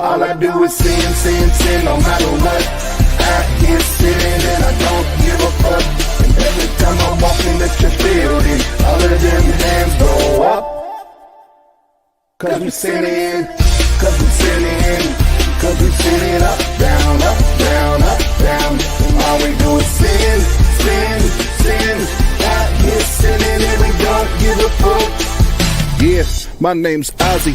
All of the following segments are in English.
All I do is sin, sin, sin, no matter what. Out here sinning and I don't give a fuck. And every time I walk into your building, all of them hands go up. Cause we sinning, cause we sinning, cause we sinning up, down, up, down, up, down. And all we do is sin, sin, sin. Out here sinning and we don't give a fuck. Yeah, my name's Ozzy,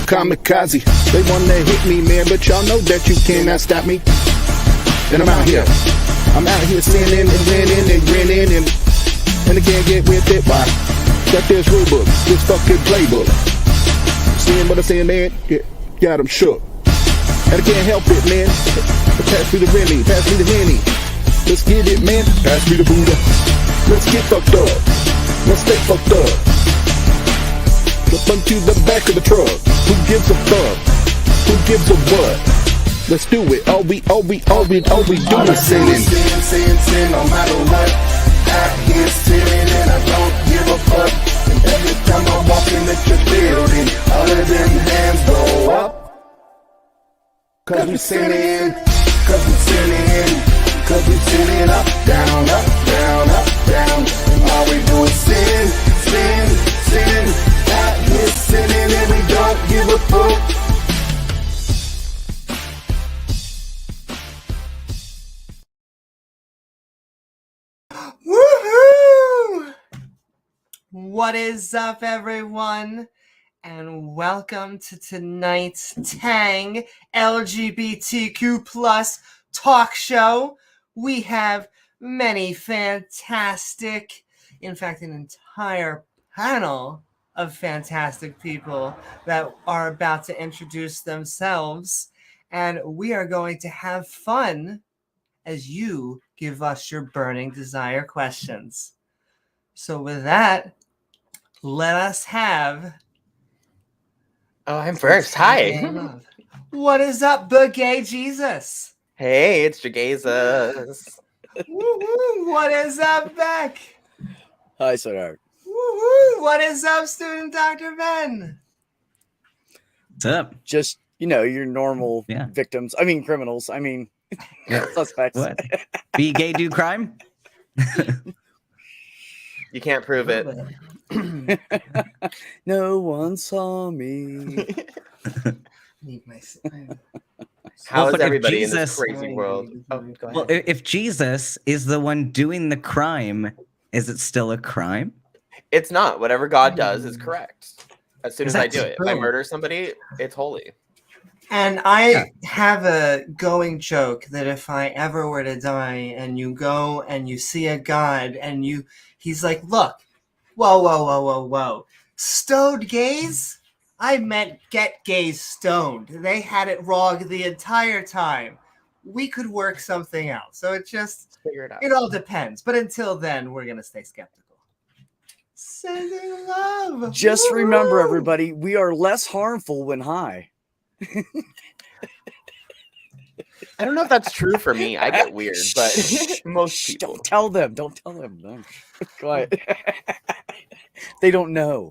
Kamikaze. They wanna hit me, man, but y'all know that you cannot stop me. And I'm out here sinning and winning and grinning and I can't get with it. Why? Got this rulebook, this fucking playbook. Seeing what I'm saying, man, got 'em shook. And I can't help it, man. Pass me the Remy, pass me the Henny. Let's get it, man. Pass me the Buddha. Let's get fucked up. Let's stay fucked up. Up onto the back of the truck. Who gives a fuck? Who gives a what? Let's do it. All we do is sinning. Sin, no matter what. Out here sinning and I don't give a fuck. And every time I walk into your building, all of them hands go up. Cause we sinning, cause we sinning, cause we sinning up, down, up, down, up, down. And all we do is sin, sin, sin. Out here sinning and we don't give a fuck. Woohoo! What is up, everyone? And welcome to tonight's TANG LGBTQ plus talk show. We have many fantastic, in fact, an entire panel of fantastic people that are about to introduce themselves. And we are going to have fun as you give us your burning desire questions. So with that, let us have... Oh, I'm first. Hi. What is up, BeGayJesus? Hey, it's JaGayzus. Woo-hoo. What is up, Beck? Hi, sweetheart. Woo-hoo. What is up, student Dr. Ben? What's up? Just, your normal victims. I mean, criminals. I mean, suspects. What? Be gay, do crime? You can't prove it. No one saw me. How is everybody in this crazy world? Oh, go ahead. Well, if Jesus is the one doing the crime, is it still a crime? It's not. Whatever God does is correct. As soon as I do it. True. If I murder somebody, it's holy. And I have a going joke that if I ever were to die and you go and you see a God and he's like, look, whoa. Stoned gays? I meant get gays stoned. They had it wrong the entire time. We could work something out. So figure it out. It all depends. But until then, we're going to stay skeptical. Sending love. Just Woo! remember, everybody, we are less harmful when high. I don't know if that's true for me. I get weird, but most people. Don't tell them. Don't tell them. No. Quiet. They don't know.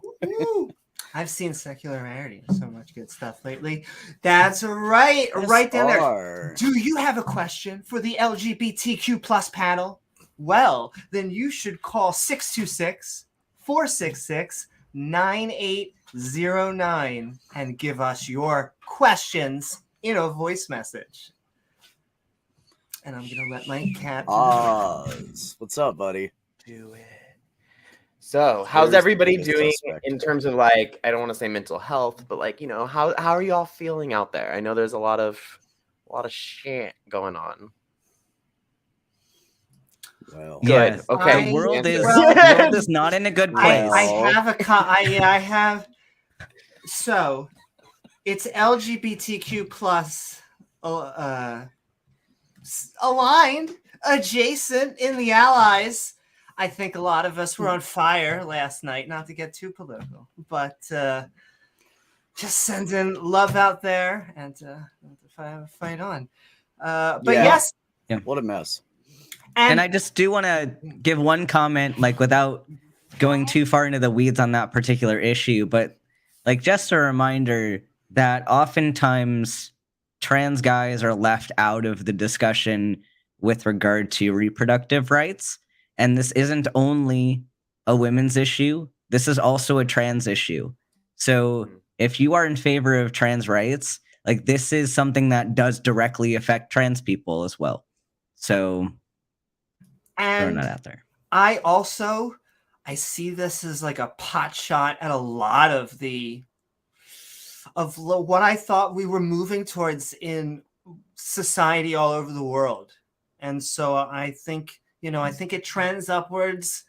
I've seen secular Rarity. So much good stuff lately. That's right. Right down there. Do you have a question for the LGBTQ plus panel? Well, then you should call 626-466-9809 and give us your questions in a voice message. And I'm going to let my cat... Oz. What's up, buddy? Do it. So, how's everybody doing in terms of I don't want to say mental health, but how are you all feeling out there? I know there's a lot of shit going on. Well, good. Yes. Okay. The world is not in a good place. I have. So, it's LGBTQ plus aligned, adjacent in the allies. I think a lot of us were on fire last night, not to get too political, but just sending love out there and fight on. Yes. Yeah. What a mess. And I just do want to give one comment, without going too far into the weeds on that particular issue, but just a reminder that oftentimes trans guys are left out of the discussion with regard to reproductive rights. And this isn't only a women's issue, this is also a trans issue. So if you are in favor of trans rights, like this is something that does directly affect trans people as well. So throwing that out there. I see this as like a pot shot at a lot of what I thought we were moving towards in society all over the world. And so I think it trends upwards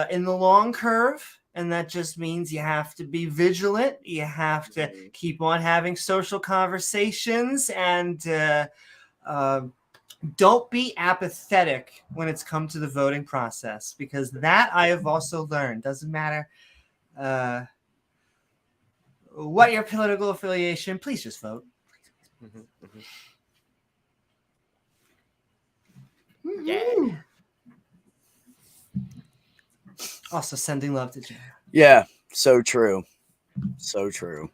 in the long curve. And that just means you have to be vigilant. You have to keep on having social conversations and don't be apathetic when it's come to the voting process, because that I have also learned. Doesn't matter what your political affiliation, please just vote. Yeah. Also sending love to Jena. Yeah, so true. So true.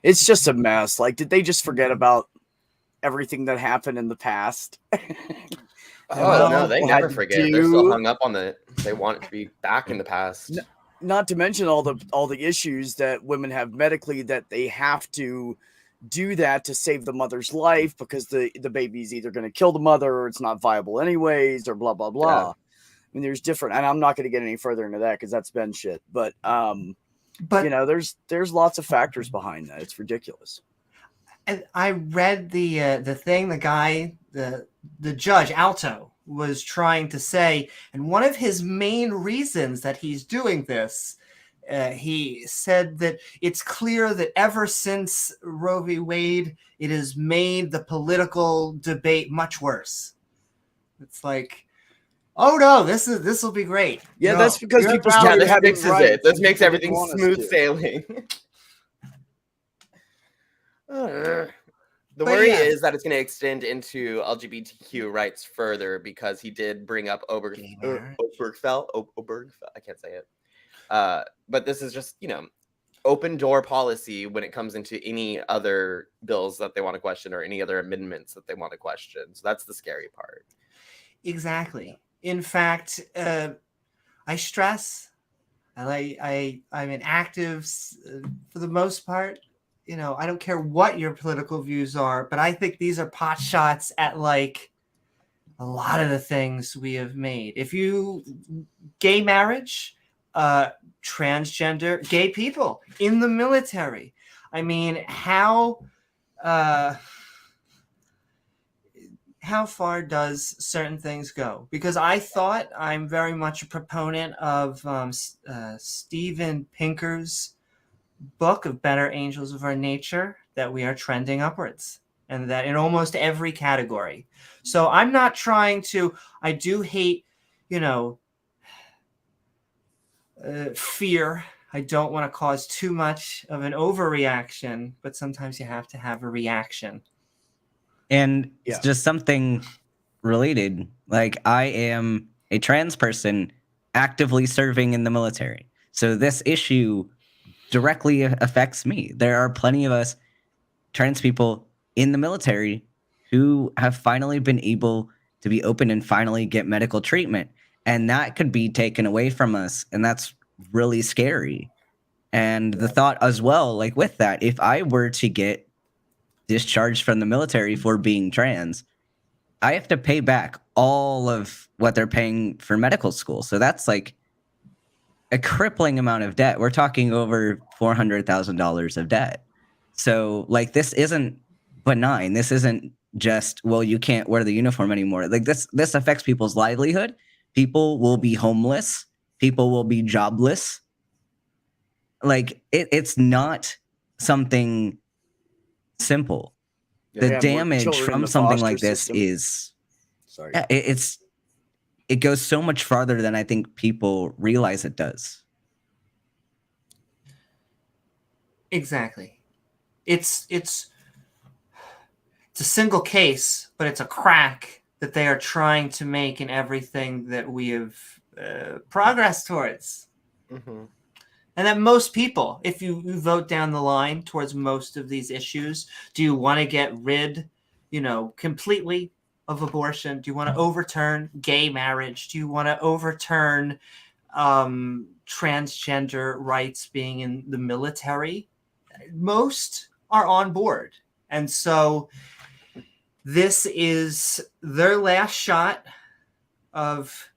It's just a mess. Like, did they just forget about everything that happened in the past? No, they never forget. They're still hung up on it. They want it to be back in the past. Not to mention all the issues that women have medically, that they have to do that to save the mother's life because the baby's either going to kill the mother or it's not viable anyways, or blah blah blah. Yeah. I mean, there's different, and I'm not going to get any further into that because that's been shit. But there's lots of factors behind that. It's ridiculous. And I read the thing the guy, the judge Alto, was trying to say, and one of his main reasons that he's doing this, he said that it's clear that ever since Roe v. Wade, it has made the political debate much worse. It's like, oh no, this will be great. Yeah, no, that's because people this fixes it. This makes everything smooth sailing. The worry is that it's going to extend into LGBTQ rights further, because he did bring up Obergefell. I can't say it. But this is just, open door policy when it comes into any other bills that they want to question or any other amendments that they want to question. So that's the scary part. Exactly. In fact, I stress, I'm an active for the most part. I don't care what your political views are, but I think these are pot shots at like a lot of the things we have made. If you gay marriage, transgender, gay people in the military. I mean, how far does certain things go? Because I'm very much a proponent of Steven Pinker's book of Better Angels of Our Nature, that we are trending upwards, and that in almost every category. So I'm not trying to, I do hate, fear. I don't want to cause too much of an overreaction, but sometimes you have to have a reaction. And it's just something related. Like, I am a trans person actively serving in the military. So this issue directly affects me. There are plenty of us trans people in the military who have finally been able to be open and finally get medical treatment. And that could be taken away from us. And that's really scary. And the thought as well, like with that, if I were to get discharged from the military for being trans, I have to pay back all of what they're paying for medical school. So that's like a crippling amount of debt. We're talking over $400,000 of debt. So like, this isn't benign. This isn't just, well, you can't wear the uniform anymore. Like this affects people's livelihood. People will be homeless. People will be jobless. Like it's not something simple. The damage from something like this is, it goes so much farther than I think people realize it does. Exactly. It's a single case, but it's a crack that they are trying to make in everything that we have progressed towards. Mm-hmm. And that most people, if you vote down the line towards most of these issues, do you want to get rid, completely of abortion? Do you want to overturn gay marriage? Do you want to overturn transgender rights being in the military? Most are on board. And so this is their last shot of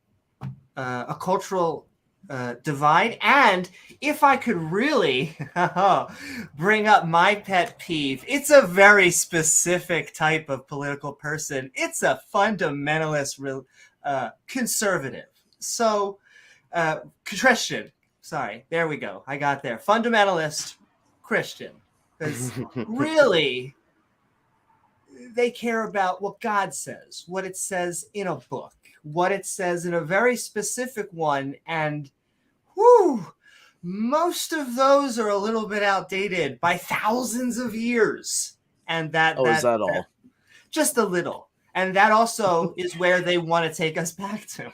a cultural divide. And if I could really bring up my pet peeve, it's a very specific type of political person. It's a fundamentalist conservative. So Christian, sorry, there we go. I got there. Fundamentalist Christian. Because really, they care about what God says, what it says in a book, what it says in a very specific one. And most of those are a little bit outdated by thousands of years. And is that all? Just a little. And that also is where they want to take us back to.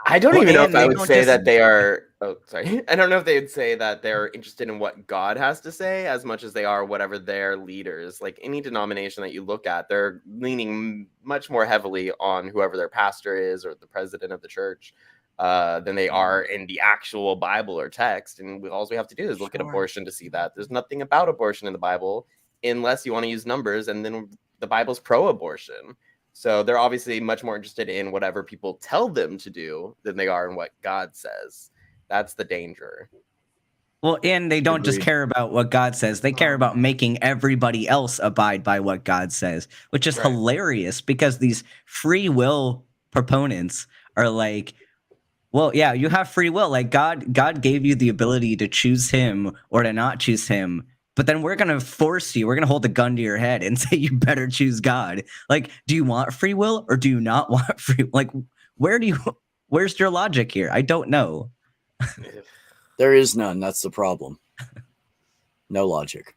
I don't even know if I would say that they are. Oh, sorry. I don't know if they would say that they're interested in what God has to say as much as they are whatever their leaders. Like any denomination that you look at, they're leaning much more heavily on whoever their pastor is or the president of the church than they are in the actual Bible or text. And all we have to do is look at abortion to see that. There's nothing about abortion in the Bible unless you want to use numbers, and then the Bible's pro-abortion. So they're obviously much more interested in whatever people tell them to do than they are in what God says. That's the danger. Well, and they don't just care about what God says. They care about making everybody else abide by what God says, which is hilarious because these free will proponents are like, well, yeah, you have free will. Like God gave you the ability to choose him or to not choose him. But then we're going to force you. We're going to hold a gun to your head and say you better choose God. Like, do you want free will or do you not want free? Like, where's your logic here? I don't know. There is none. That's the problem. No logic.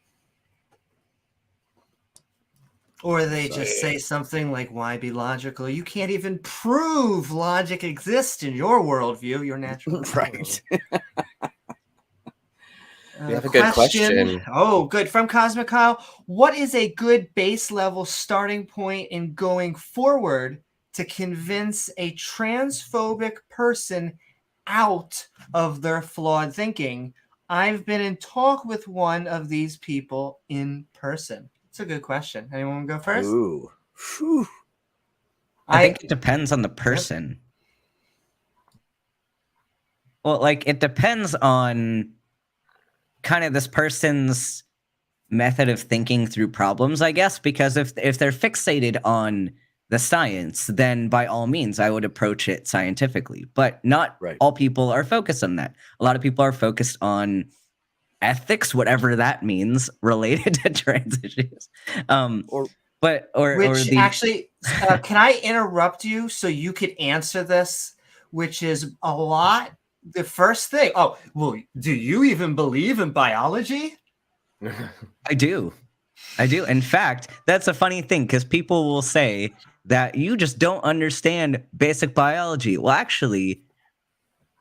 Or they just say something like, why be logical? You can't even prove logic exists in your worldview, your natural. Right. We have a good question. Oh, good. From CosmicKyle. What is a good base level starting point in going forward to convince a transphobic person out of their flawed thinking? I've been in talk with one of these people in person. It's a good question. Anyone want to go first? Ooh. Whew. I think it depends on the person. Yep. Well, like it depends on kind of this person's method of thinking through problems, I guess, because if they're fixated on the science, then by all means, I would approach it scientifically. But not all people are focused on that. A lot of people are focused on ethics, whatever that means, related to trans issues. Can I interrupt you so you could answer this, which is a lot. The first thing, do you even believe in biology? I do. In fact, that's a funny thing because people will say that you just don't understand basic biology. Well, actually,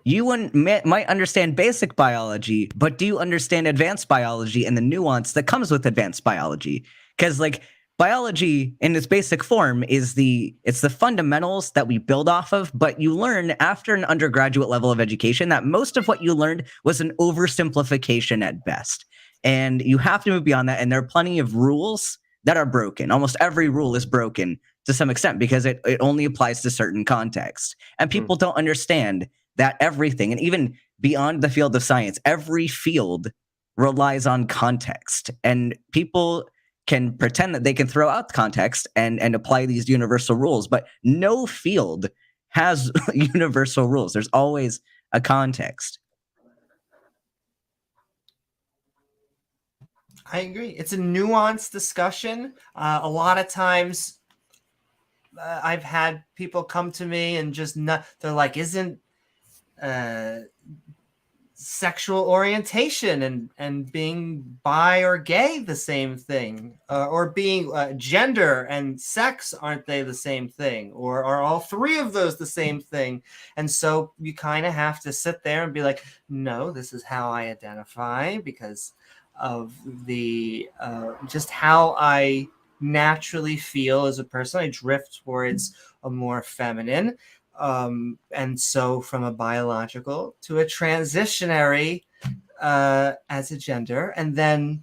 you might understand basic biology, but do you understand advanced biology and the nuance that comes with advanced biology? Because like biology in its basic form it's the fundamentals that we build off of, but you learn after an undergraduate level of education that most of what you learned was an oversimplification at best. And you have to move beyond that. And there are plenty of rules that are broken. Almost every rule is broken to some extent because it only applies to certain contexts. And people don't understand that everything, and even beyond the field of science, every field relies on context. And people can pretend that they can throw out context and apply these universal rules, but no field has universal rules. There's always a context. I agree. It's a nuanced discussion. A lot of times I've had people come to me and just they're like, isn't sexual orientation and being bi or gay the same thing, or being gender and sex, aren't they the same thing, or are all three of those the same thing? And so you kind of have to sit there and be like, no, this is how I identify because of the just how I naturally feel as a person. I drift towards a more feminine. And so from a biological to a transitionary as a gender, and then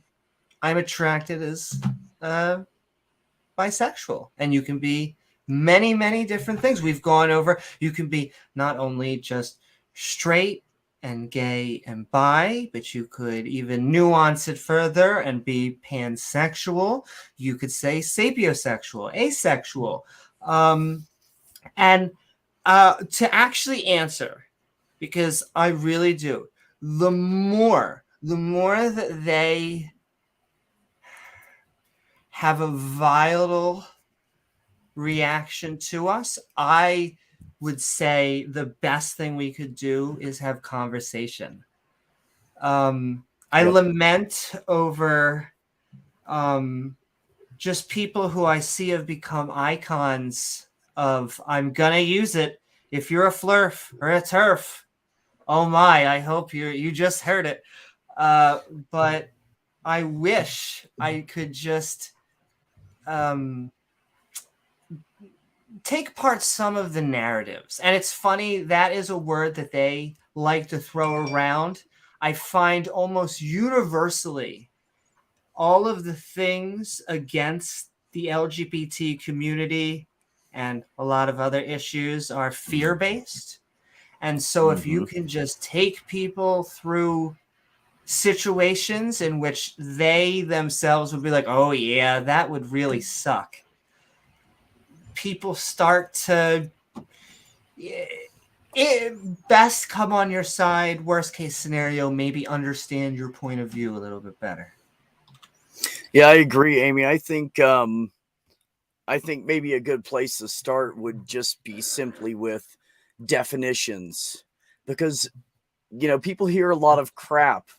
I'm attracted as bisexual. And you can be many, many different things. We've gone over, you can be not only just straight and gay and bi, but you could even nuance it further and be pansexual. You could say sapiosexual, asexual. And to actually answer, because I really do, the more that they have a vital reaction to us, I would say the best thing we could do is have conversation. I lament over just people who I see have become icons of, I'm gonna use it. If you're a flurf or a turf, oh my, I hope you just heard it. But I wish I could just take apart some of the narratives. And it's funny, that is a word that they like to throw around. I find almost universally all of the things against the LGBT community and a lot of other issues are fear-based. And so if you can just take people through situations in which they themselves would be like, oh yeah, that would really suck, people start to best come on your side. Worst case scenario, maybe understand your point of view a little bit better. Yeah, I agree, Amy. I think maybe a good place to start would just be simply with definitions, because people hear a lot of crap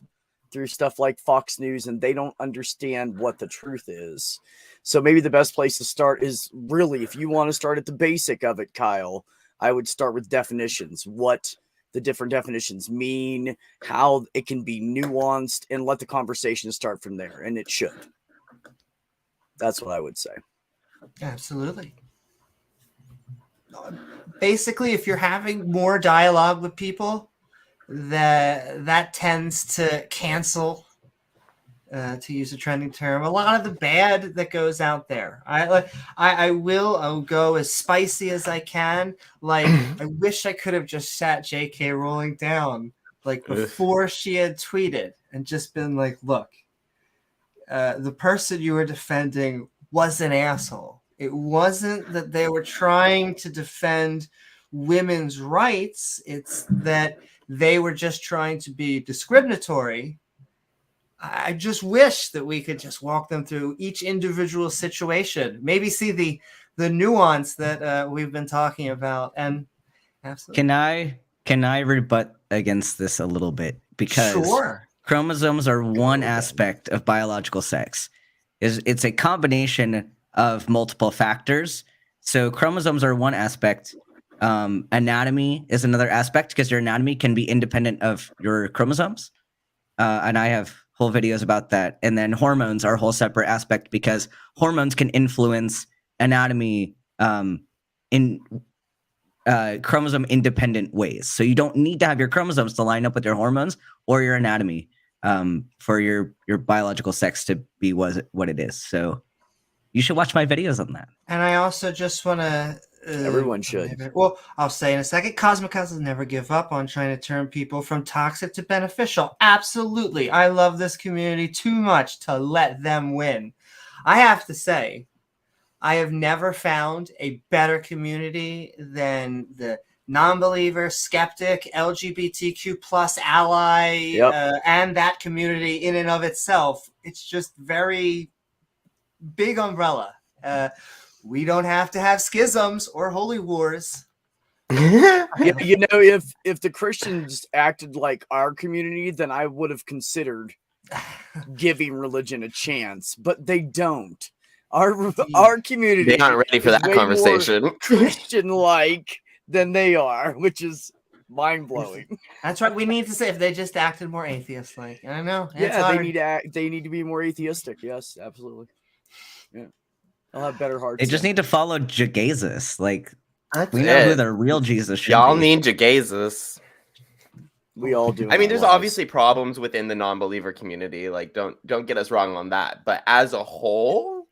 through stuff like Fox News and they don't understand what the truth is. So maybe the best place to start is really, if you want to start at the basic of it, Kyle, I would start with definitions. What the different definitions mean, how it can be nuanced, and let the conversation start from there. And it should. That's what I would say. Absolutely. Basically, if you're having more dialogue with people, that tends to cancel, to use a trending term, a lot of the bad that goes out there. I'll go as spicy as I can. Like, I wish I could have just sat J.K. Rowling down like before she had tweeted and just been like, look, the person you were defending was an asshole. It wasn't that they were trying to defend women's rights. It's that they were just trying to be discriminatory. I just wish that we could just walk them through each individual situation, maybe see the nuance that we've been talking about. And absolutely. Can I rebut against this a little bit? Because sure. Chromosomes are one aspect of biological sex. It's a combination of multiple factors. So chromosomes are one aspect. Anatomy is another aspect, because your anatomy can be independent of your chromosomes. And I have whole videos about that. And then hormones are a whole separate aspect, because hormones can influence anatomy in chromosome independent ways. So you don't need to have your chromosomes to line up with your hormones or your anatomy for your biological sex to be what it is. So you should watch my videos on that. And I also just want to everyone should. Well, I'll say in a second, CosmicKyle will never give up on trying to turn people from toxic to beneficial. Absolutely. I love this community too much to let them win. I have to say, I have never found a better community than the non-believer, skeptic, LGBTQ plus ally, and that community in and of itself. It's just very big umbrella. We don't have to have schisms or holy wars. You know, if the Christians acted like our community, then I would have considered giving religion a chance, but they don't. Our community, They aren't ready for is that way conversation. more Christian-like than they are, which is mind-blowing. That's right. We need to say if they just acted more atheist-like. I know. Yeah, they need to be more atheistic. Yes, absolutely. Yeah, they'll have better hearts. They just need to follow Jesus. Like, That's we know it. who the real Jesus should Y'all be. need Jesus. We all do. I mean, there's obviously problems within the non-believer community. Like, don't get us wrong on that. But as a whole,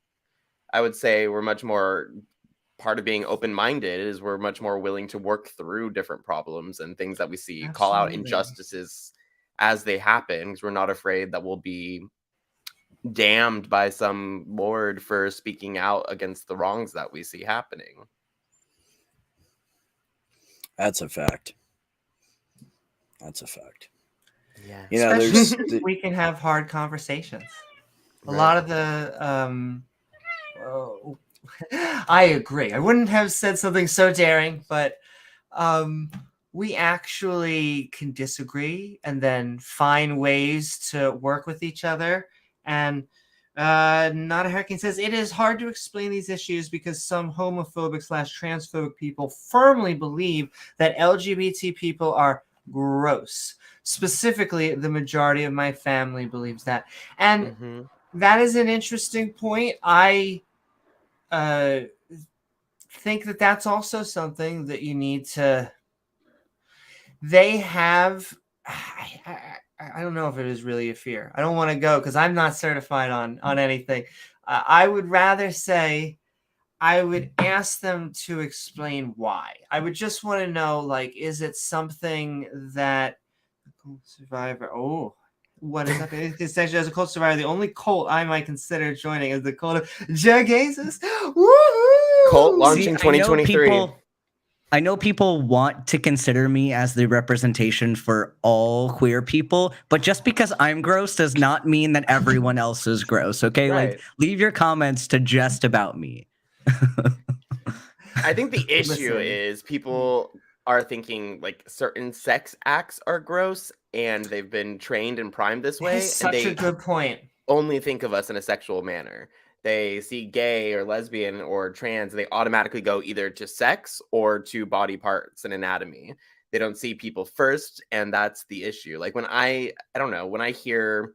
I would say we're much more part of being open-minded is we're much more willing to work through different problems and things that we see, call out injustices as they happen, because we're not afraid that we'll be damned by some lord for speaking out against the wrongs that we see happening. That's a fact. That's a fact. Yeah. You know, Especially we can have hard conversations. A lot of the I agree. I wouldn't have said something so daring, but we actually can disagree and then find ways to work with each other. And Not a Hurricane says, it is hard to explain these issues because some homophobic / transphobic people firmly believe that LGBT people are gross. Specifically, the majority of my family believes that. And that is an interesting point. I think that that's also something that you need to... They have... I don't know if it is really a fear. I don't want to go because I'm not certified on anything. I would rather say I would ask them to explain why. I would just want to know, like, is it something that survivor? Oh, what is that? Essentially, as a cult survivor, the only cult I might consider joining is the cult of KaRAYgeous. Woo! Cult launching 2023. I know people want to consider me as the representation for all queer people, but just because I'm gross does not mean that everyone else is gross, okay? Right. Like, leave your comments to just about me. I think the issue is people are thinking like certain sex acts are gross and they've been trained and primed this way. That's such a good point. Only think of us in a sexual manner. They see gay or lesbian or trans, they automatically go either to sex or to body parts and anatomy. They don't see people first, and that's the issue. Like when I don't know, when I hear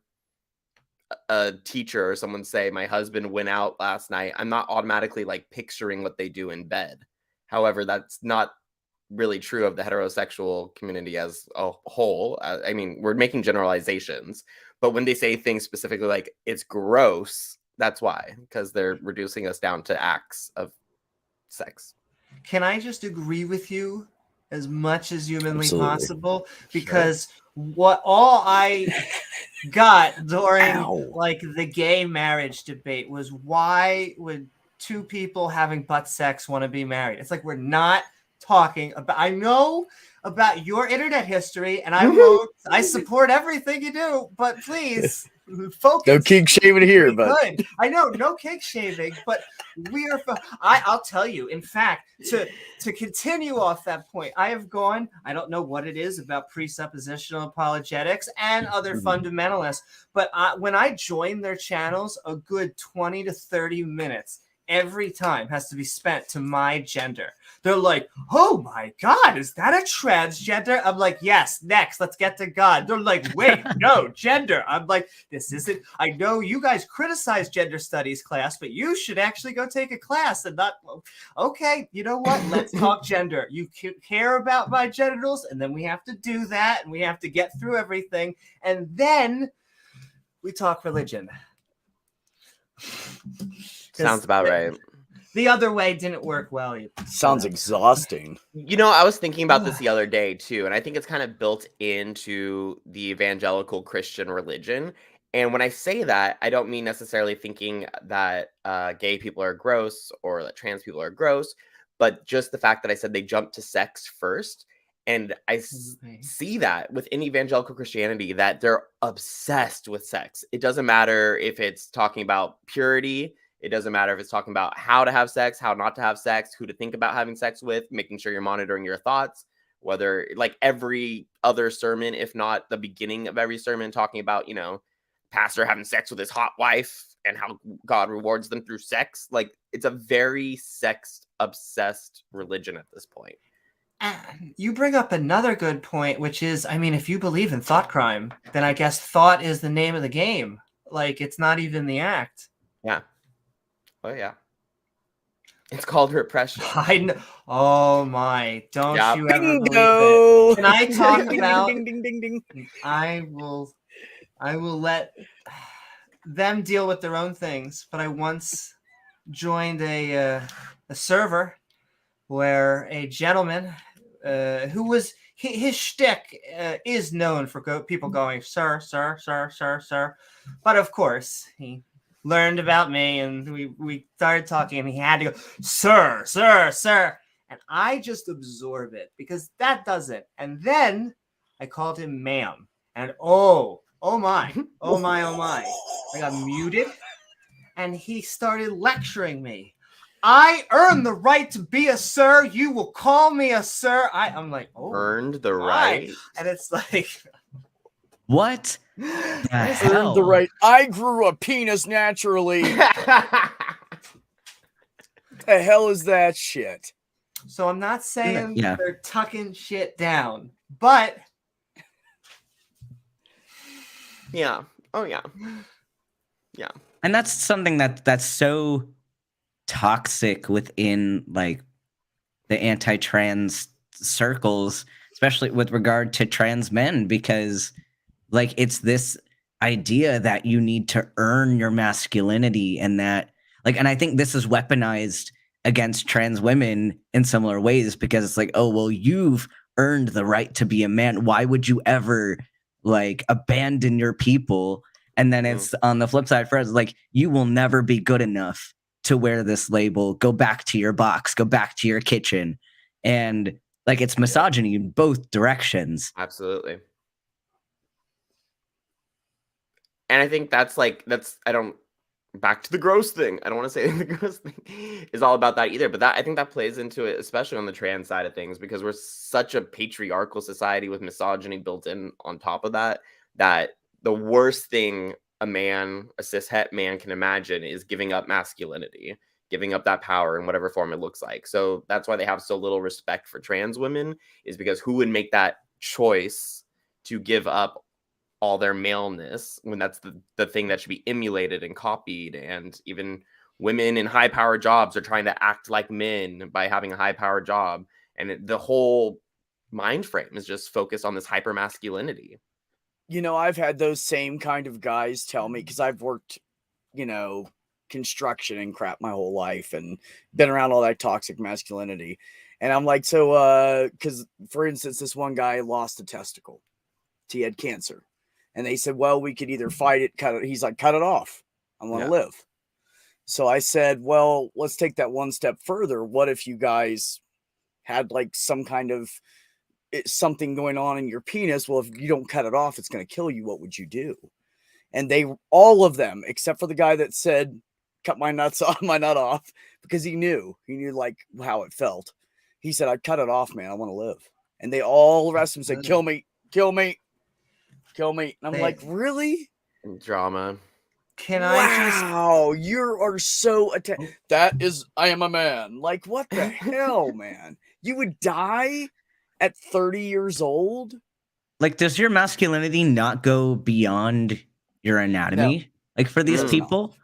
a teacher or someone say, my husband went out last night, I'm not automatically like picturing what they do in bed. However, that's not really true of the heterosexual community as a whole. I mean, we're making generalizations, but when they say things specifically like it's gross, that's why, because they're reducing us down to acts of sex. Can I just agree with you as much as humanly possible? Because what all I got during like the gay marriage debate was, why would two people having butt sex want to be married? It's like, we're not talking about... I know about your internet history, and I support everything you do, but please... Focus. No kink shaving here, but good. I know, no kink shaving, but we are. I'll tell you. In fact, to continue off that point, I have gone. I don't know what it is about presuppositional apologetics and other fundamentalists, but when I join their channels, a good 20 to 30 minutes every time has to be spent to my gender. They're like, oh my God, is that a transgender? I'm like, yes, next, let's get to God. They're like, wait, no, gender. I'm like, this isn't... I know you guys criticize gender studies class, but you should actually go take a class and not... Okay, you know what? Let's talk gender. You care about my genitals, and then we have to do that, and we have to get through everything, and then we talk religion. Sounds about right. The other way didn't work well either. Sounds exhausting. You know, I was thinking about this the other day too, and I think it's kind of built into the evangelical Christian religion. And when I say that, I don't mean necessarily thinking that gay people are gross or that trans people are gross, but just the fact that I said they jump to sex first. And I see that within evangelical Christianity, that they're obsessed with sex. It doesn't matter if it's talking about purity, It doesn't matter if it's talking about how to have sex, how not to have sex, who to think about having sex with, making sure you're monitoring your thoughts, whether like every other sermon, if not the beginning of every sermon, talking about, pastor having sex with his hot wife and how God rewards them through sex. Like, it's a very sex obsessed religion at this point. You bring up another good point, which is, I mean, if you believe in thought crime, then I guess thought is the name of the game. Like, it's not even the act. Yeah. Oh, yeah. It's called repression. I know. Oh, my. Don't Yep. you ever Bingo! believe it. Can I talk Ding, about... ding, ding, ding, ding, ding. I will let them deal with their own things, but I once joined a server where a gentleman who was his shtick is known for people going, sir, sir, sir, sir, sir. But of course, he learned about me and we started talking and he had to go, sir, sir, sir. And I just absorb it because that does it. And then I called him ma'am. And oh my. I got muted and he started lecturing me. I earned the right to be a sir. You will call me a sir. I'm like, oh. Earned the right? And it's like... What? Earned the right. I grew a penis naturally. The hell is that shit? So I'm not saying Yeah. they're tucking shit down, but... Yeah. Oh, yeah. Yeah. And that's something that's so toxic within like the anti-trans circles, especially with regard to trans men, because like it's this idea that you need to earn your masculinity and that like, and I think this is weaponized against trans women in similar ways because it's like, oh, well, you've earned the right to be a man. Why would you ever like abandon your people? And then it's on the flip side for us, like, you will never be good enough to wear this label. Go back to your box, go back to your kitchen. And like, it's misogyny in both directions. Absolutely. And I think back to the gross thing. I don't want to say the gross thing is all about that either, but I think that plays into it, especially on the trans side of things, because we're such a patriarchal society with misogyny built in on top of that the worst thing a cis-het man can imagine is giving up masculinity, giving up that power in whatever form it looks like. So that's why they have so little respect for trans women, is because who would make that choice to give up all their maleness when that's the thing that should be emulated and copied? And even women in high power jobs are trying to act like men by having a high power job. And the whole mind frame is just focused on this hyper masculinity. I've had those same kind of guys tell me, because I've worked, construction and crap my whole life and been around all that toxic masculinity. And I'm like, so, because for instance, this one guy lost a testicle. He had cancer. And they said, well, we could either fight it, cut it. He's like, cut it off. I want to live. So I said, well, let's take that one step further. What if you guys had like some kind of something going on in your penis? Well, if you don't cut it off, it's going to kill you. What would you do? And all of them, except for the guy that said, cut my nut off, because he knew like how it felt. He said, I'd cut it off, man. I want to live. And all the rest of them said, kill me, kill me, kill me. And I'm like, really? Drama. Wow, you are so that is, I am a man. Like, what the hell, man? You would die at 30 years old? Like, does your masculinity not go beyond your anatomy? No. Like, for these people?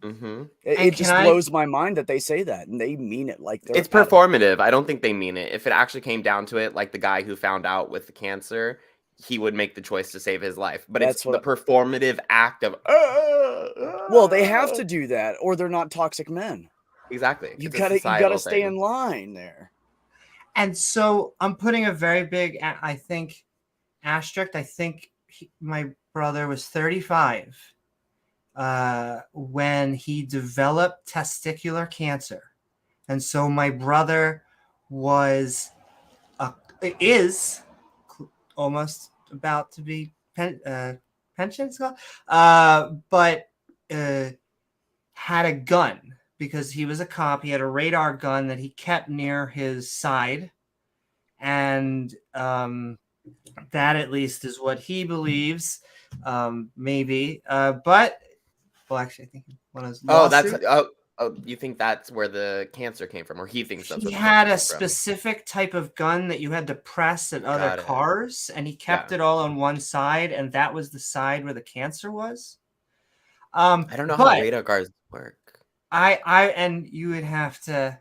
Mm-hmm. It just blows my mind that they say that, and they mean it like it's performative. I don't think they mean it. If it actually came down to it, like the guy who found out with the cancer, he would make the choice to save his life. But it's the performative act of... Well, they have to do that, or they're not toxic men. Exactly. You gotta stay in line there. And so I'm putting a very big, I think, asterisk. I think my brother was 35 when he developed testicular cancer. And so my brother is almost about to be pension, but had a gun because he was a cop. He had a radar gun that he kept near his side. And that at least is what he believes. Maybe. But, well, actually, I think one of his you think that's where the cancer came from, or he thinks that's he where the had cancer a came from. specific type of gun that you had to press at other cars, and he kept it all on one side, and that was the side where the cancer was. I don't know how radar guards work. And you would have to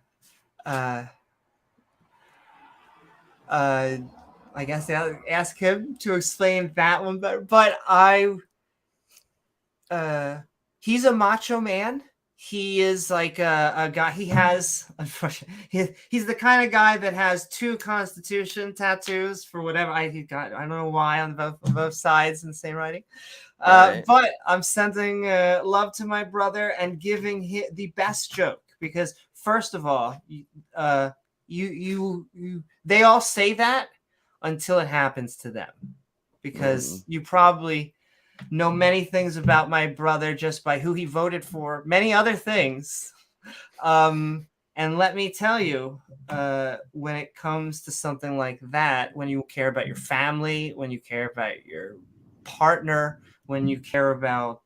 I guess ask him to explain that one better. But he's a macho man. He is like a guy. He has, unfortunately, he's the kind of guy that has 2 Constitution tattoos for whatever. I don't know why on both sides in the same writing. Right. But I'm sending love to my brother and giving him the best joke because, first of all, they all say that until it happens to them, because you probably know many things about my brother just by who he voted for, many other things. And let me tell you, when it comes to something like that, when you care about your family, when you care about your partner, when you care about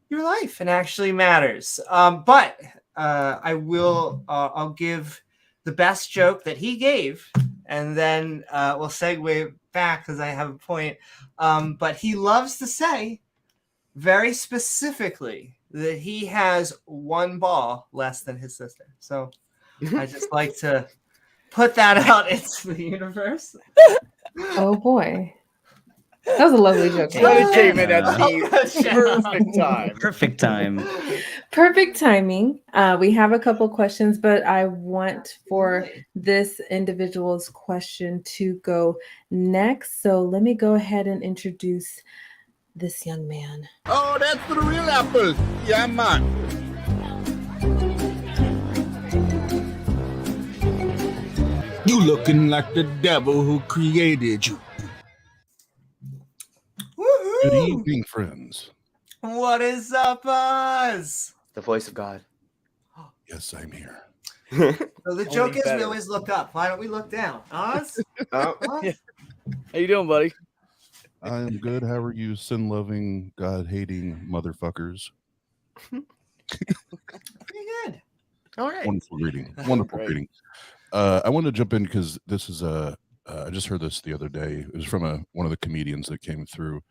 your life, it actually matters. But I'll give the best joke that he gave, and then we'll segue back because I have a point. But he loves to say very specifically that he has 1 ball less than his sister. So I just like to put that out into the universe. Oh boy. That was a lovely joke. It came in at the perfect time. Perfect time. Perfect timing. We have a couple questions, but I want for this individual's question to go next. So let me go ahead and introduce this young man. Oh, that's the real apple. Yeah, man. You looking like the devil who created you. Woo-hoo! Good evening, friends. What is up, Oz? The voice of God. Yes, I'm here. So the joke is we always look up. Why don't we look down? Oz? Oz? Yeah. How you doing, buddy? I am good. How are you, sin-loving, God-hating motherfuckers? Pretty good. All right. Wonderful reading. Wonderful reading. I want to jump in because this is I just heard this the other day. It was from one of the comedians that came through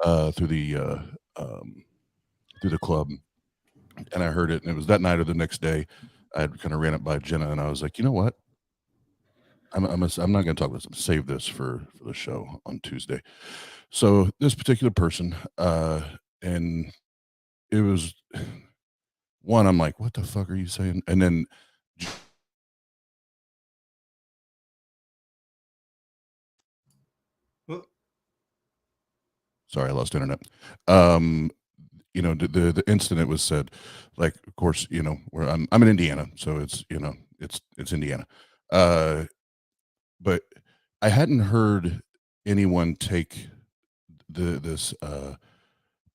the club, and I heard it, and it was that night or the next day. I kind of ran it by Jena, and I was like, you know what? I'm not going to talk about this. Save this for the show on Tuesday. So this particular person, and it was one. I'm like, what the fuck are you saying? And then. Sorry, I lost internet. You know, the incident was said, like, of course, you know, where I'm in Indiana, so it's, you know, it's Indiana. But I hadn't heard anyone take this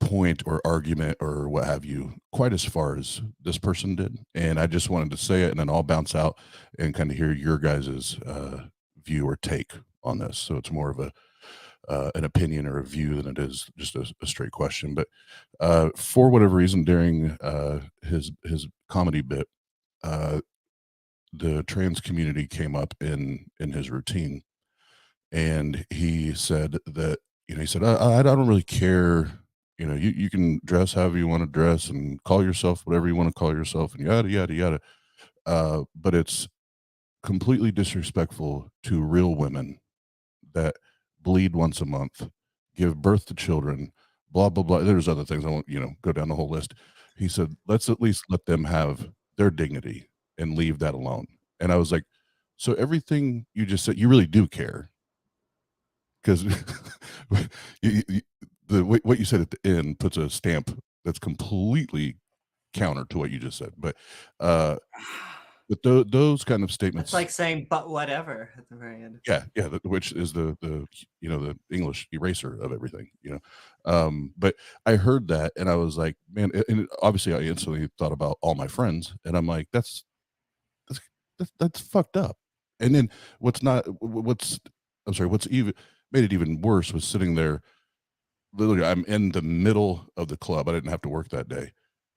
point or argument or what have you quite as far as this person did, and I just wanted to say it, and then I'll bounce out and kind of hear your guys's view or take on this. So it's more of an opinion or a view than it is just a straight question. But for whatever reason, during his comedy bit, the trans community came up in his routine, and he said that, you know, he said, I don't really care, you know, you can dress however you want to dress and call yourself whatever you want to call yourself and yada yada yada, but it's completely disrespectful to real women that bleed once a month, give birth to children, blah blah blah. There's other things, I won't, you know, go down the whole list. He said, let's at least let them have their dignity and leave that alone. And I was like, so everything you just said, you really do care, because what you said at the end puts a stamp that's completely counter to what you just said. But but those kind of statements. It's like saying "but whatever" at the very end. Yeah, which is the the English eraser of everything, But I heard that and I was like, man, and obviously I instantly thought about all my friends, and I'm like, that's fucked up. And then what's even made it even worse was sitting there. Literally, I'm in the middle of the club. I didn't have to work that day.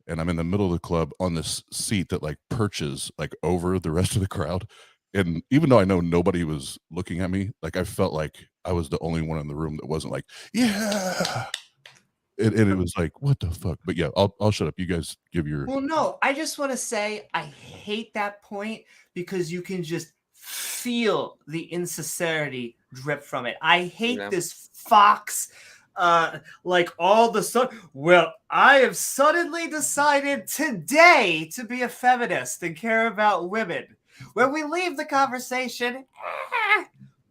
And I'm in the middle of the club on this seat that like perches like over the rest of the crowd. And even though I know nobody was looking at me, like I felt like I was the only one in the room that wasn't like, yeah. And it was like, what the fuck? But yeah, I'll shut up. You guys give your. Well, no, I just want to say I hate that point because you can just feel the insincerity drip from it. I hate this Fox. Like all the sudden, well, I have suddenly decided today to be a feminist and care about women. When we leave the conversation,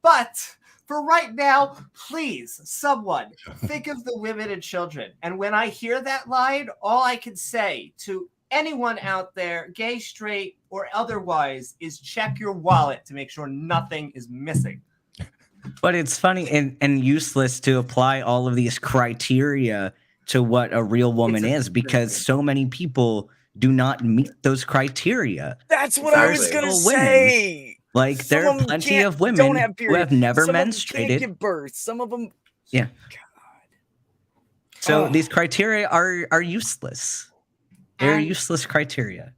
but for right now, please, someone think of the women and children. And when I hear that line, all I can say to anyone out there, gay, straight, or otherwise, is check your wallet to make sure nothing is missing. But it's funny and useless to apply all of these criteria to what a real woman is, because so many people do not meet those criteria. That's what I was going to say. Like, there are plenty of women who have never menstruated. Can't give birth. Some of them. Yeah. God. So these criteria are useless. They're useless criteria.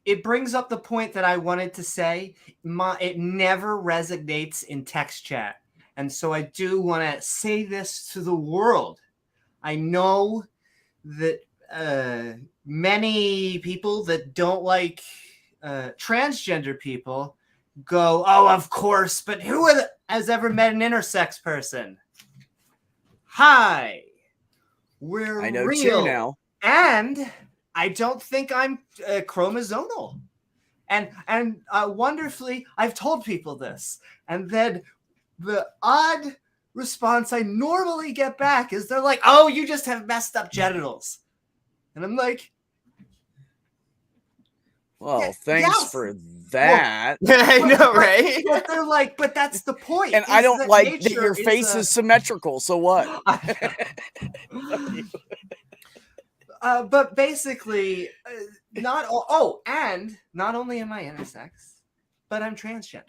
It brings up the point that I wanted to say. It never resonates in text chat. And so I do want to say this to the world. I know that many people that don't like transgender people go, oh, of course, but who has ever met an intersex person? Hi, we're I know real. too now. And I don't think I'm chromosomal. And wonderfully, I've told people this. And then the odd response I normally get back is they're like, oh, you just have messed up genitals. And I'm like, well, thanks for that. Well, I know, right? But they're like, but that's the point. And I don't like that your face is symmetrical. So what? But basically, not only am I intersex, but I'm transgender,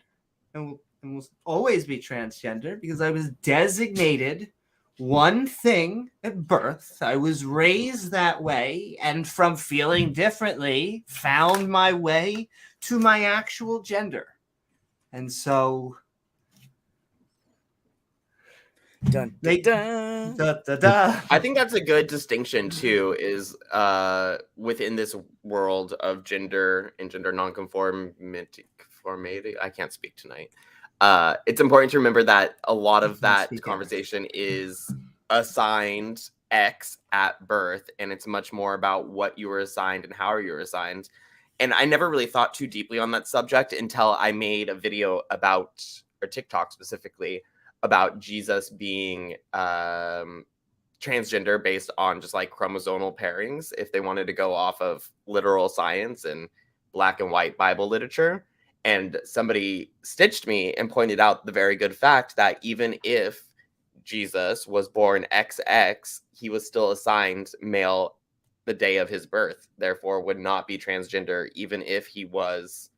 and will always be transgender because I was designated one thing at birth. I was raised that way, and from feeling differently, found my way to my actual gender, and so. Dun, dun, dun. Da, da, da. I think that's a good distinction too, is within this world of gender and gender nonconformity. I can't speak tonight. It's important to remember that a lot of that conversation is assigned X at birth, and it's much more about what you were assigned and how you were assigned. And I never really thought too deeply on that subject until I made a video about, or TikTok specifically, about Jesus being transgender based on just like chromosomal pairings, if they wanted to go off of literal science and black and white Bible literature. And somebody stitched me and pointed out the very good fact that even if Jesus was born XX, he was still assigned male the day of his birth, therefore would not be transgender, even if he was,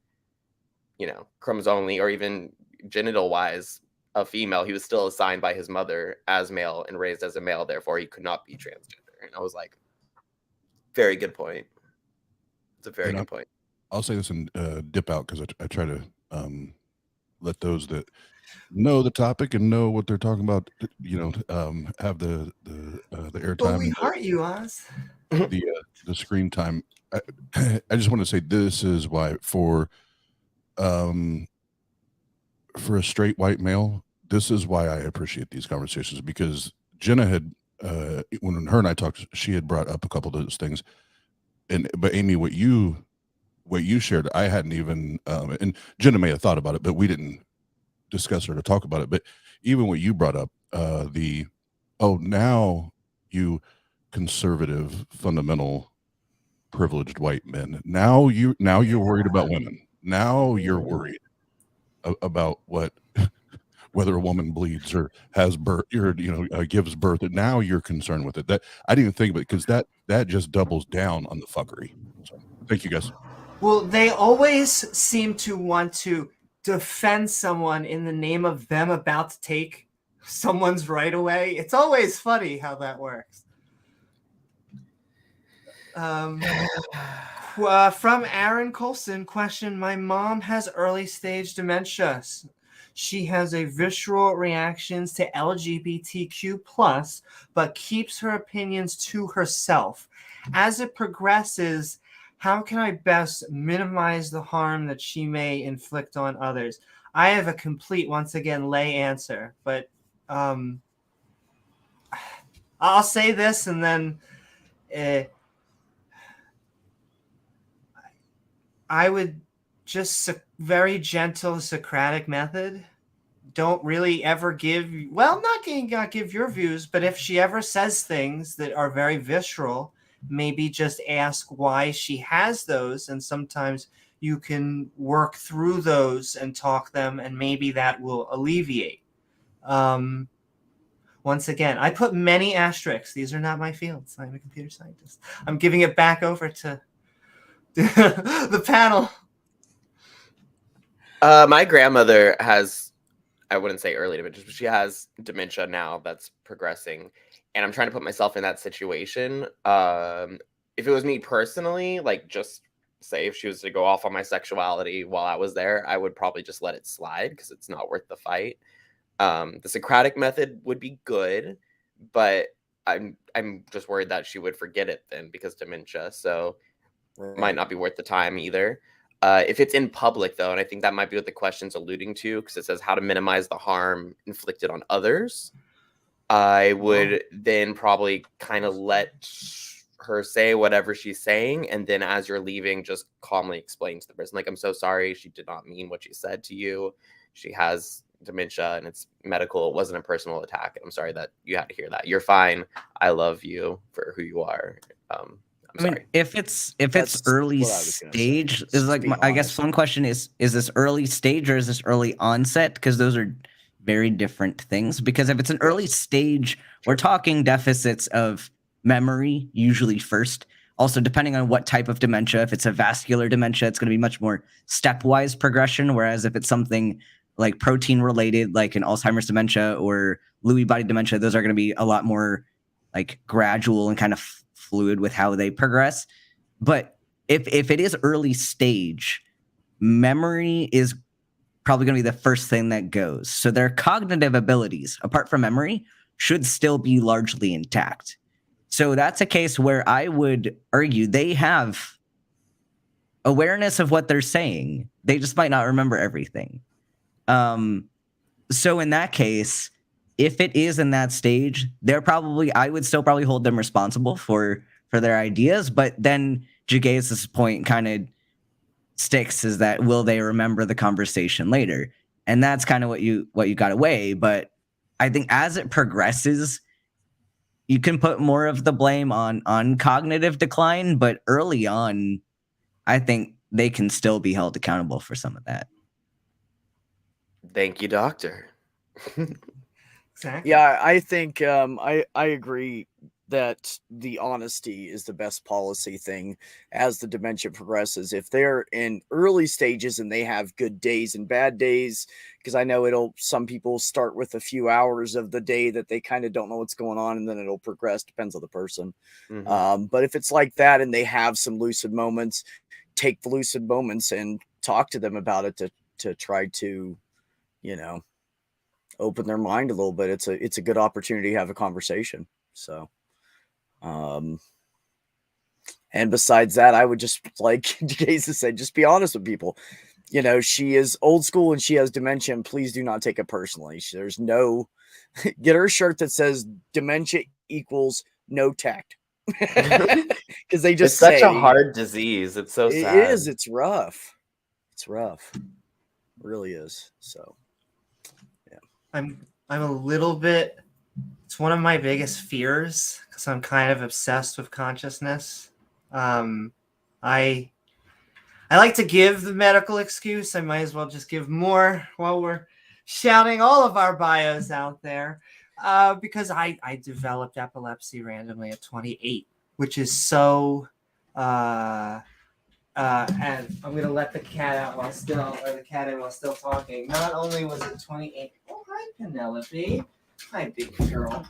chromosomally or even genital wise a female. He was still assigned by his mother as male and raised as a male, therefore he could not be transgender. And I was like, very good point. It's a very good point. I'll say this and dip out because I try to let those that know the topic and know what they're talking about, have the airtime. Well, we heart you, Oz. The screen time. I just want to say this is why for a straight white male, this is why I appreciate these conversations, because Jena had when her and I talked, she had brought up a couple of those things, but Amy, what you shared, I hadn't even and Jena may have thought about it, but we didn't discuss or to talk about it. But even what you brought up, now you conservative fundamental privileged white men. Now you're worried about women. Now you're worried about whether a woman bleeds or has birth or gives birth. And now you're concerned with it. That I didn't even think of it, because that just doubles down on the fuckery. So thank you, guys. Well, they always seem to want to defend someone in the name of them about to take someone's right away. It's always funny how that works. From Aaron Coalson, question: my mom has early stage dementia. She has a visceral reactions to LGBTQ+, but keeps her opinions to herself. As it progresses, how can I best minimize the harm that she may inflict on others? I have a complete, once again, lay answer, but I'll say this and then I would just very gentle Socratic method. Don't really ever give, well, not give your views, but if she ever says things that are very visceral, maybe just ask why she has those, and sometimes you can work through those and talk them, and maybe that will alleviate. Once again, I put many asterisks. These are not my fields. I'm a computer scientist. I'm giving it back over to the panel. My grandmother has, I wouldn't say early dementia, but she has dementia now that's progressing. And I'm trying to put myself in that situation. If it was me personally, like, just say if she was to go off on my sexuality while I was there, I would probably just let it slide, because it's not worth the fight. The Socratic method would be good, but I'm just worried that she would forget it then, because dementia. So it might not be worth the time either. If it's in public, though, and I think that might be what the question's alluding to, because it says how to minimize the harm inflicted on others, I would then probably kind of let her say whatever she's saying, and then as you're leaving, just calmly explain to the person, like, I'm so sorry, she did not mean what she said to you. She has dementia and it's medical. It wasn't a personal attack. I'm sorry that you had to hear that. You're fine. I love you for who you are. I'm sorry. If it's early stage, is like I guess one question is this early stage or is this early onset? Because those are very different things. Because if it's an early stage, we're talking deficits of memory usually first. Also, depending on what type of dementia, if it's a vascular dementia, it's going to be much more stepwise progression. Whereas if it's something like protein related, like an Alzheimer's dementia or Lewy body dementia, those are going to be a lot more like gradual and kind of fluid with how they progress. But if it is early stage, memory is probably going to be the first thing that goes. So their cognitive abilities, apart from memory, should still be largely intact. So that's a case where I would argue they have awareness of what they're saying. They just might not remember everything. So in that case, if it is in that stage, I would still probably hold them responsible for their ideas. But then Jageus' point kind of sticks, is that will they remember the conversation later? And that's kind of what you got away. But I think as it progresses, you can put more of the blame on cognitive decline, but early on, I think they can still be held accountable for some of that. Thank you, doctor. Exactly. Yeah, I think I agree that the honesty is the best policy thing as the dementia progresses. If they're in early stages and they have good days and bad days, because I know some people start with a few hours of the day that they kind of don't know what's going on, and then it'll progress, depends on the person. Mm-hmm. But if it's like that and they have some lucid moments, take the lucid moments and talk to them about it to try to, open their mind a little bit. It's a good opportunity to have a conversation. So, and besides that, I would just, like Jesus said, just be honest with people. She is old school and she has dementia, and please do not take it personally. There's no, get her a shirt that says dementia equals no tact. Because they just it's such a hard disease. It's so sad. It is. It's rough. It's rough. It really is. So, yeah. I'm a little bit, it's one of my biggest fears because I'm kind of obsessed with consciousness. I like to give the medical excuse. I might as well just give more while we're shouting all of our bios out there, because I developed epilepsy randomly at 28, which is so. And I'm going to let the cat out while still, or the cat in while still talking. Not only was it 28. Oh, hi, Penelope. Hi, big girl.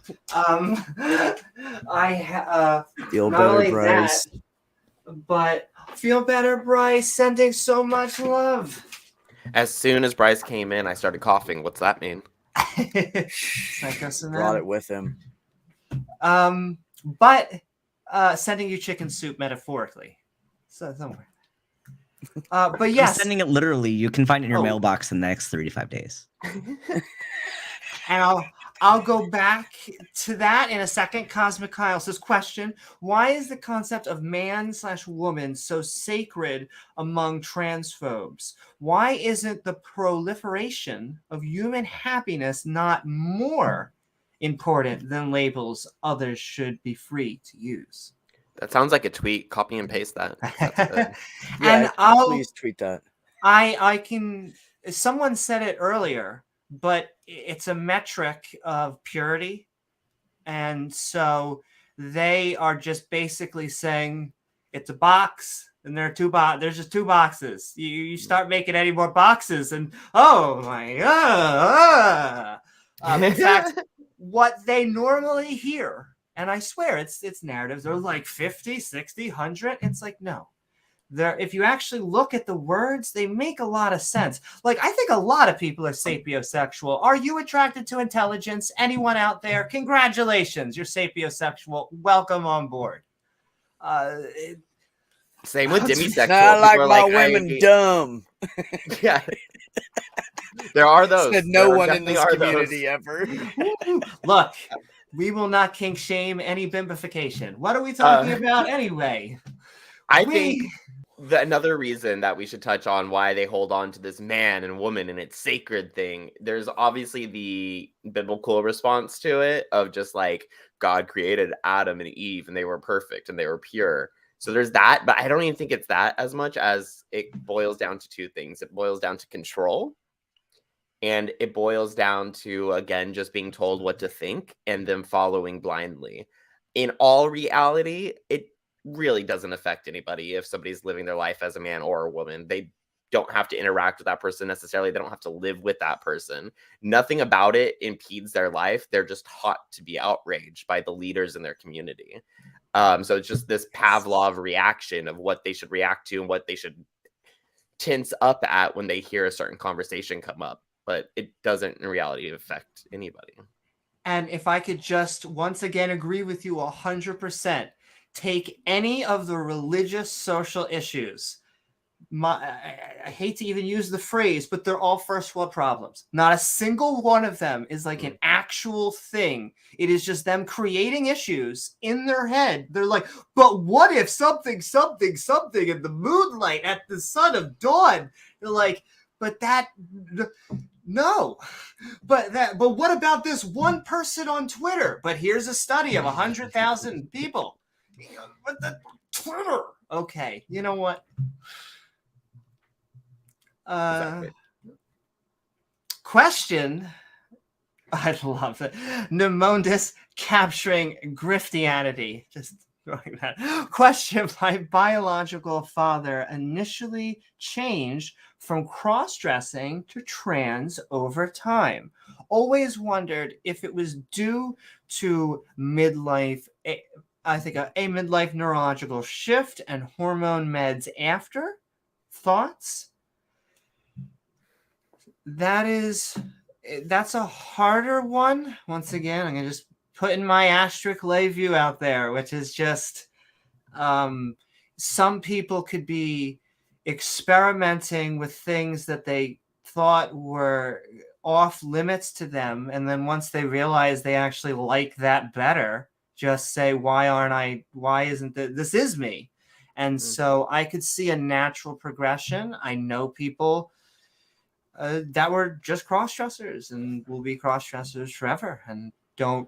Feel not better, only Bryce. that, but feel better, Bryce. Sending so much love. As soon as Bryce came in, I started coughing. What's that mean? Brought it with him. But sending you chicken soup metaphorically. So don't worry. But yes, I'm sending it literally. You can find it in your mailbox in the next 35 days. And I'll go back to that in a second. CosmicKyle says, question, why is the concept of man/woman so sacred among transphobes? Why isn't the proliferation of human happiness not more important than labels others should be free to use? That sounds like a tweet. Copy and paste that. Yeah, please tweet that. I can. Someone said it earlier, but it's a metric of purity, and so they are just basically saying it's a box, and there are there's just two boxes. You start making any more boxes, and oh my god! In fact, what they normally hear. And I swear it's narratives. They're like 50, 60, 100. It's like, no. If you actually look at the words, they make a lot of sense. Like, I think a lot of people are sapiosexual. Are you attracted to intelligence? Anyone out there? Congratulations. You're sapiosexual. Welcome on board. Same with demisexual. I like my women dumb. Yeah. There are those. Said no one in this community ever. Look. We will not kink shame any bimbification. What are we talking about anyway? I think another reason that we should touch on why they hold on to this man and woman and its sacred thing, there's obviously the biblical response to it of just like God created Adam and Eve and they were perfect and they were pure. So there's that, but I don't even think it's that as much as it boils down to two things. It boils down to control. And it boils down to, again, just being told what to think and then following blindly. In all reality, it really doesn't affect anybody if somebody's living their life as a man or a woman. They don't have to interact with that person necessarily. They don't have to live with that person. Nothing about it impedes their life. They're just taught to be outraged by the leaders in their community. So it's just this Pavlov reaction of what they should react to and what they should tense up at when they hear a certain conversation come up. But it doesn't in reality affect anybody. And if I could just once again agree with you 100%, take any of the religious social issues. I hate to even use the phrase, but they're all first world problems. Not a single one of them is like an actual thing. It is just them creating issues in their head. They're like, but what if something in the moonlight at the sun of dawn? They're like, but that... No, but what about this one person on Twitter? But here's a study of 100,000 people. But the Twitter. Okay, you know what? Question. I love it. Pneumondis capturing griftianity. Just throwing that. Question. My biological father initially changed from cross-dressing to trans over time. Always wondered if it was due to midlife, I think a midlife neurological shift and hormone meds after. Thoughts? That's a harder one. Once again, I'm going to just put in my asterisk lay view out there, which is just some people could be experimenting with things that they thought were off limits to them, and then once they realize they actually like that better, just say, why isn't this is me? And so I could see a natural progression. I know people that were just cross-dressers and will be cross-dressers forever and don't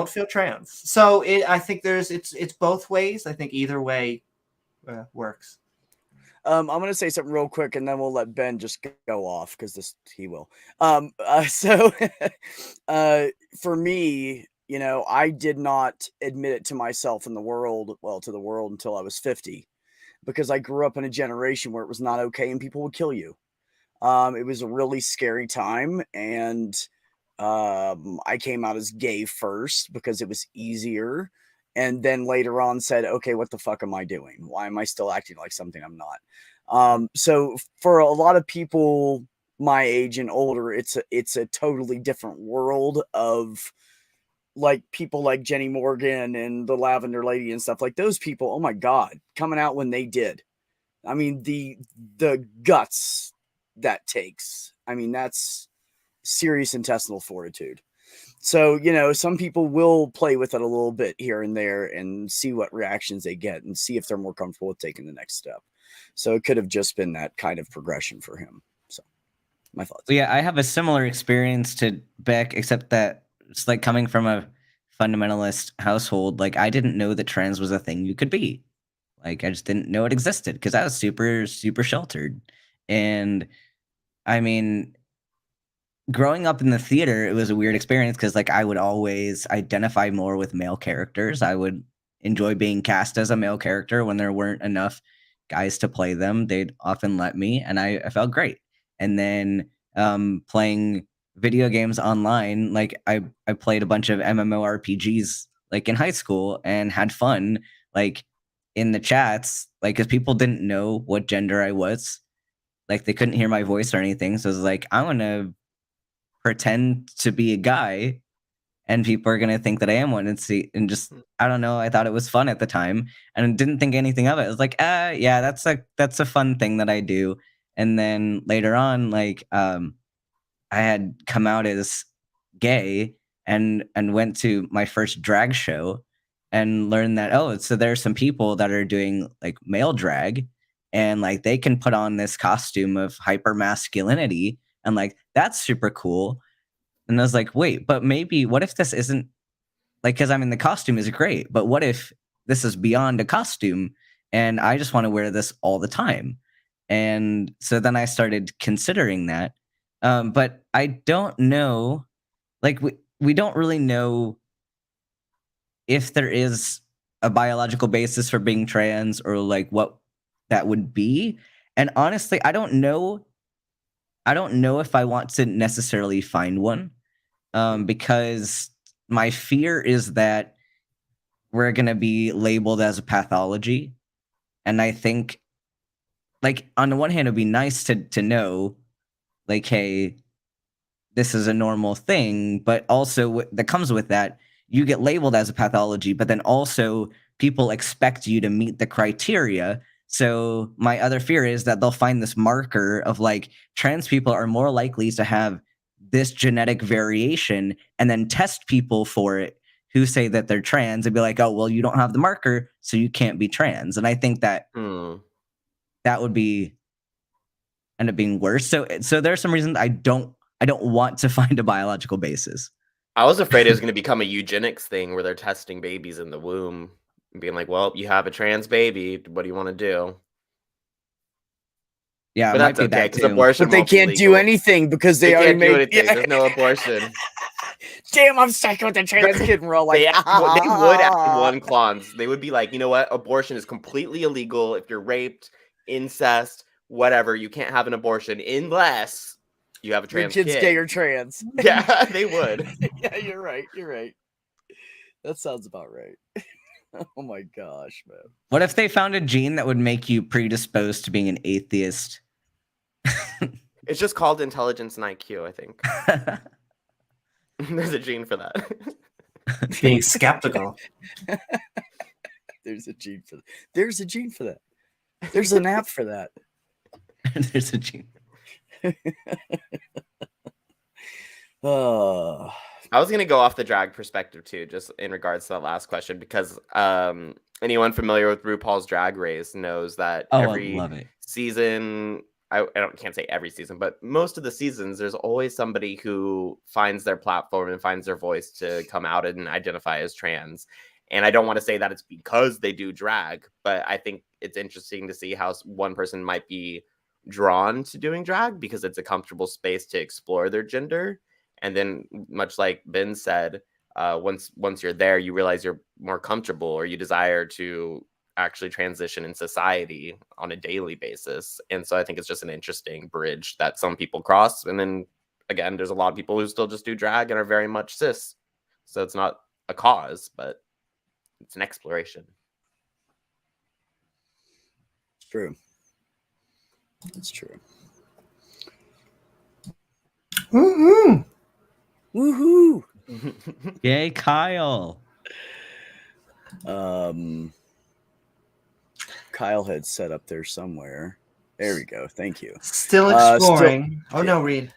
feel trans. So I think it's both ways. I think either way works. I'm going to say something real quick, and then we'll let Ben just go off because he will. For me, you know, I did not admit it to myself in the world, to the world until I was 50, because I grew up in a generation where it was not okay and people would kill you. It was a really scary time, and I came out as gay first because it was easier. And then later on said, okay, what the fuck am I doing? Why am I still acting like something I'm not? So for a lot of people my age and older, it's a totally different world of like people like Jenny Morgan and the Lavender Lady and stuff like those people. Oh my God, coming out when they did. I mean, the guts that takes. I mean, that's serious intestinal fortitude. So, you know, some people will play with it a little bit here and there and see what reactions they get and see if they're more comfortable with taking the next step. So it could have just been that kind of progression for him. So my thoughts. Well, yeah, I have a similar experience to Beck, except that it's like coming from a fundamentalist household. Like, I didn't know that trans was a thing you could be. Like, I just didn't know it existed because I was super, super sheltered. And I mean, growing up in the theater, it was a weird experience because like I would always identify more with male characters. I would enjoy being cast as a male character when there weren't enough guys to play them. They'd often let me, and I felt great. And then playing video games online, like I played a bunch of MMORPGs like in high school and had fun like in the chats, like because people didn't know what gender I was. Like they couldn't hear my voice or anything. So it was like, I want to pretend to be a guy and people are going to think that I am one and just, I don't know. I thought it was fun at the time and didn't think anything of it. I was like, yeah, that's a fun thing that I do. And then later on, like, I had come out as gay and went to my first drag show and learned that, so there's some people that are doing like male drag and like they can put on this costume of hyper masculinity and like that's super cool. And I was like, wait, but maybe what if this isn't like, because I mean the costume is great, but what if this is beyond a costume and I just want to wear this all the time? And so then I started considering that. But I don't know, like we don't really know if there is a biological basis for being trans or like what that would be. And honestly, I don't know if I want to necessarily find one, because my fear is that we're going to be labeled as a pathology. And I think, like, on the one hand, it'd be nice to know, like, hey, this is a normal thing, but also that comes with that, you get labeled as a pathology, but then also people expect you to meet the criteria. So my other fear is that they'll find this marker of like trans people are more likely to have this genetic variation and then test people for it who say that they're trans and be like, oh, well, you don't have the marker, so you can't be trans. And I think that that would end up being worse. So there's some reasons I don't want to find a biological basis. I was afraid it was going to become a eugenics thing where they're testing babies in the womb and being like, well, you have a trans baby. What do you want to do? Yeah, but that's okay because abortion. But they can't do anything because they already made it. Yeah. There's no abortion. Damn, I'm stuck with the trans kid. And we're all like, they would add one clause. They would be like, you know what? Abortion is completely illegal if you're raped, incest, whatever. You can't have an abortion unless you have a trans your kid's gay or trans. Yeah, they would. Yeah, you're right. That sounds about right. Oh my gosh, man. What if they found a gene that would make you predisposed to being an atheist? It's just called intelligence and IQ, I think. There's a gene for that. Being skeptical. There's a gene for that. There's an app for that. There's a gene. I was gonna go off the drag perspective too, just in regards to that last question, because anyone familiar with RuPaul's Drag Race knows that every season, can't say every season, but most of the seasons, there's always somebody who finds their platform and finds their voice to come out and identify as trans. And I don't want to say that it's because they do drag, but I think it's interesting to see how one person might be drawn to doing drag because it's a comfortable space to explore their gender. And then, much like Ben said, once you're there, you realize you're more comfortable, or you desire to actually transition in society on a daily basis. And so I think it's just an interesting bridge that some people cross. And then again, there's a lot of people who still just do drag and are very much cis. So it's not a cause, but it's an exploration. It's true. It's true. Woohoo! Woohoo! Yay, Kyle. Kyle had set up there somewhere. There we go. Thank you. Still exploring. No, Reed.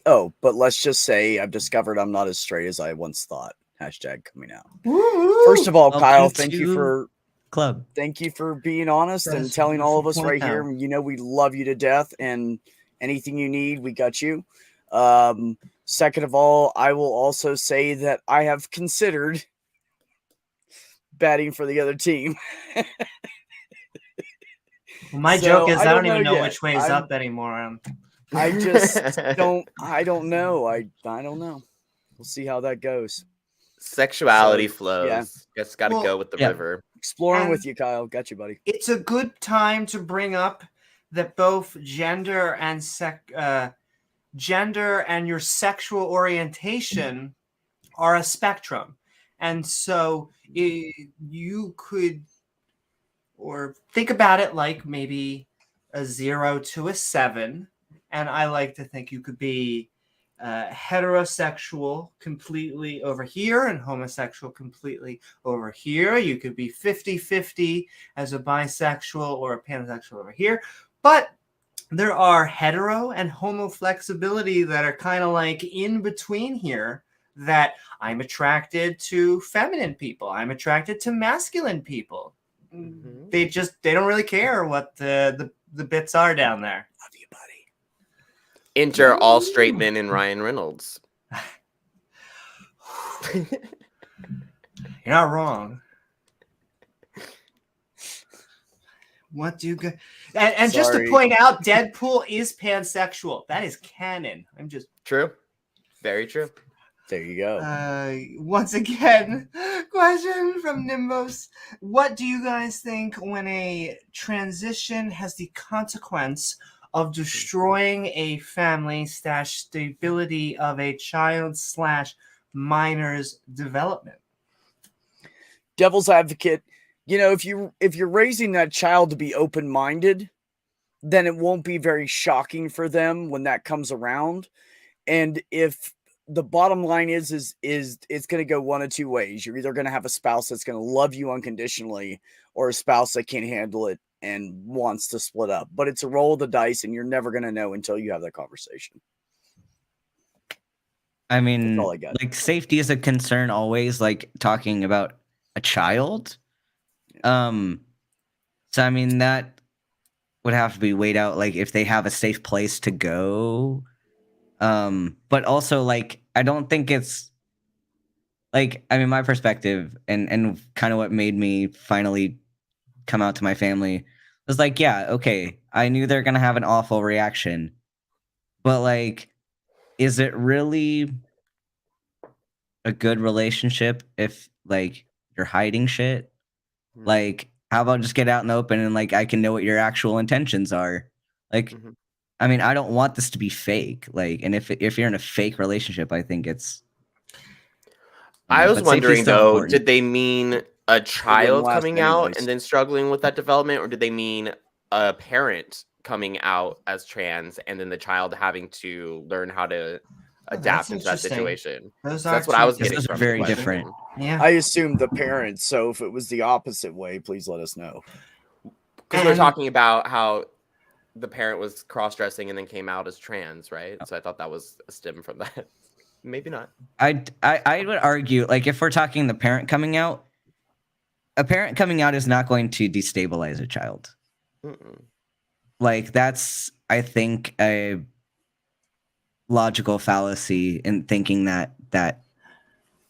Oh, but let's just say I've discovered I'm not as straight as I once thought. Hashtag coming out. Woo-hoo! First of all, Welcome Kyle, thank you to for being honest and telling all of us right here. You know, we love you to death, and anything you need, we got you. Second of all, I will also say that I have considered batting for the other team. Well, my joke is I don't even know which way is up anymore. I just don't. I don't know. I don't know. We'll see how that goes. Sexuality flows. Yeah. Just got to go with the river. Exploring with you, Kyle. Got you, buddy. It's a good time to bring up that both gender and your sexual orientation are a spectrum. And so you could, or think about it like maybe a 0 to a 7. And I like to think you could be heterosexual completely over here and homosexual completely over here. You could be 50-50 as a bisexual or a pansexual over here. But there are hetero and homo flexibility that are kind of like in between here, that I'm attracted to feminine people. I'm attracted to masculine people. Mm-hmm. They don't really care what the bits are down there. Love you, buddy. Enter all straight men in Ryan Reynolds. You're not wrong. What do you go? And just to point out, Deadpool is pansexual. That is canon. I'm just true. Very true. There you go. Once again, question from Nimbus. What do you guys think when a transition has the consequence of destroying a family / stability of a child / minor's development? Devil's advocate. You know, if you're raising that child to be open-minded, then it won't be very shocking for them when that comes around. And if the bottom line is it's going to go one of two ways. You're either going to have a spouse that's going to love you unconditionally, or a spouse that can't handle it and wants to split up. But it's a roll of the dice, and you're never going to know until you have that conversation. I mean, like, safety is a concern always, like talking about a child. So I mean, that would have to be weighed out, like if they have a safe place to go. But also, like, I don't think it's like, I mean, my perspective and kind of what made me finally come out to my family was like, yeah, okay, I knew they're gonna have an awful reaction, but like, is it really a good relationship if like you're hiding shit? Like, how about just get out in the open and like I can know what your actual intentions are? Like, I mean, I don't want this to be fake. Like, and if you're in a fake relationship, I think it's. I was wondering though, did they mean a child coming out and then struggling with that development, or did they mean a parent coming out as trans and then the child having to learn how to adapt into that situation? That's what I was getting from. Very different. Yeah, I assumed the parents. So if it was the opposite way, please let us know. Because we're talking about how the parent was cross-dressing and then came out as trans, right? So I thought that was a stem from that. Maybe not. I would argue, like, if we're talking the parent coming out, a parent coming out is not going to destabilize a child. Like, that's, I think, a logical fallacy in thinking that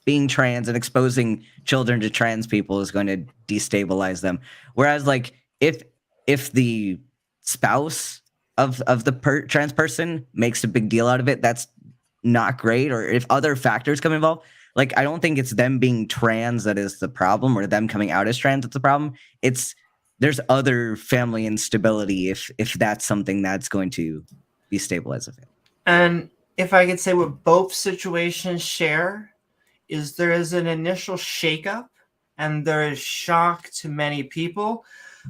being trans and exposing children to trans people is going to destabilize them. Whereas like if the spouse of the trans person makes a big deal out of it, that's not great. Or if other factors come involved, like I don't think it's them being trans that is the problem, or them coming out as trans that's the problem. It's there's other family instability if that's something that's going to destabilize a family. And if I could say what both situations share is there is an initial shakeup and there is shock to many people.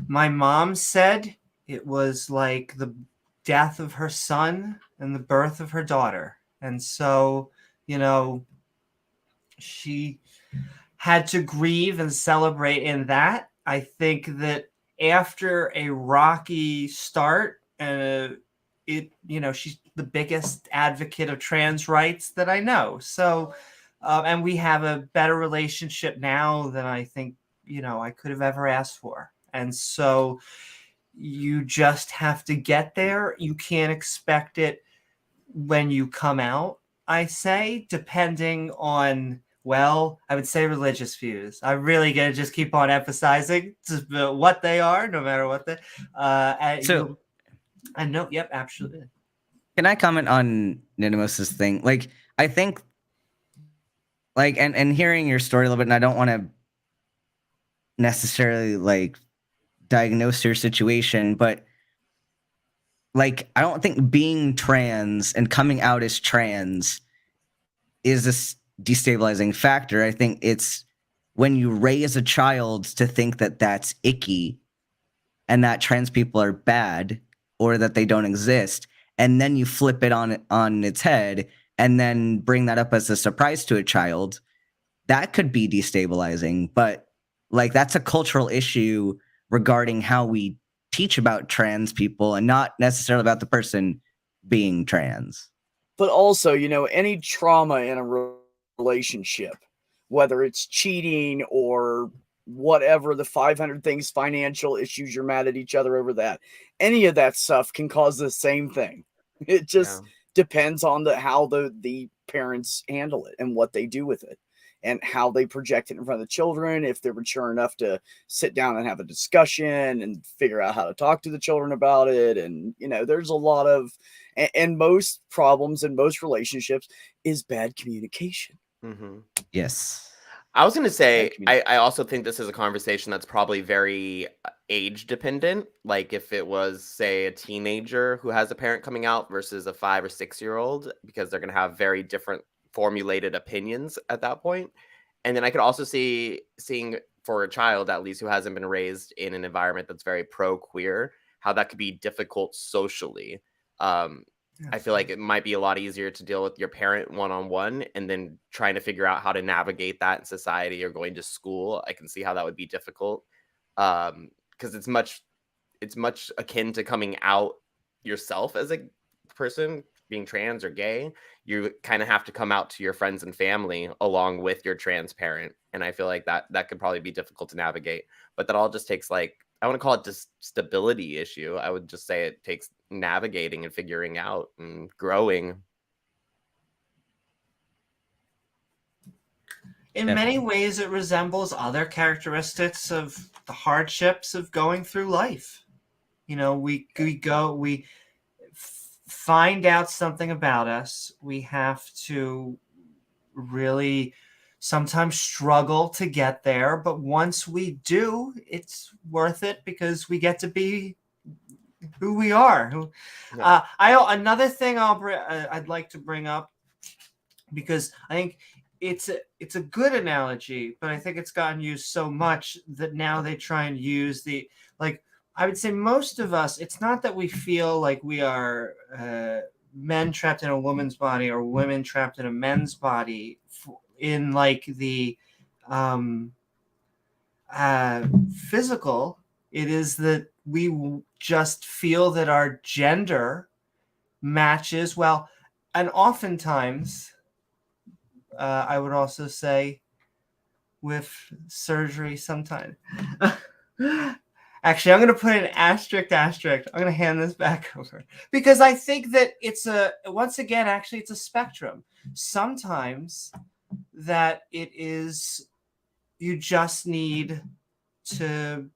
My mom said it was like the death of her son and the birth of her daughter. And so, you know, she had to grieve and celebrate in that. I think that after a rocky start, she's the biggest advocate of trans rights that I know. So, and we have a better relationship now than I think, I could have ever asked for. And so you just have to get there. You can't expect it when you come out, I say, depending on, well, I would say religious views. I'm really going to just keep on emphasizing what they are, no matter what they yep, absolutely. Can I comment on Ninimos's thing? Like, I think, like, and hearing your story a little bit, and I don't want to necessarily, like, diagnose your situation, but, like, I don't think being trans and coming out as trans is a destabilizing factor. I think it's when you raise a child to think that that's icky and that trans people are bad or that they don't exist, and then you flip it on its head and then bring that up as a surprise to a child, that could be destabilizing. But like, that's a cultural issue regarding how we teach about trans people and not necessarily about the person being trans. But also, any trauma in a relationship, whether it's cheating or whatever, the 500 things, financial issues, you're mad at each other over that, any of that stuff can cause the same thing. It just depends on how the parents handle it and what they do with it and how they project it in front of the children, if they're mature enough to sit down and have a discussion and figure out how to talk to the children about it. And, there's a lot of, and most problems in most relationships is bad communication. Mm-hmm. Yes. I was going to say, I also think this is a conversation that's probably very age dependent. Like if it was, say, a teenager who has a parent coming out versus a 5 or 6 year old, because they're going to have very different formulated opinions at that point. And then I could also seeing for a child, at least, who hasn't been raised in an environment that's very pro-queer, how that could be difficult socially. I feel like it might be a lot easier to deal with your parent one-on-one and then trying to figure out how to navigate that in society or going to school. I can see how that would be difficult because it's much akin to coming out yourself as a person, being trans or gay. You kind of have to come out to your friends and family along with your trans parent. And I feel like that could probably be difficult to navigate. But that all just takes, like, I want to call it just stability issue. I would just say it takes navigating and figuring out and growing. In many ways, it resembles other characteristics of the hardships of going through life. We find out something about us. We have to really sometimes struggle to get there, but once we do, it's worth it because we get to be who we are. Another thing I'd like to bring up, because I think it's a good analogy, but I think it's gotten used so much that now they try and use I would say most of us, it's not that we feel like we are men trapped in a woman's body or women trapped in a men's body in like the physical. It is that we just feel that our gender matches well, and oftentimes I would also say with surgery sometimes. Actually, I'm going to put an asterisk. I'm going to hand this back over because I think that it's a spectrum. Sometimes that you just need to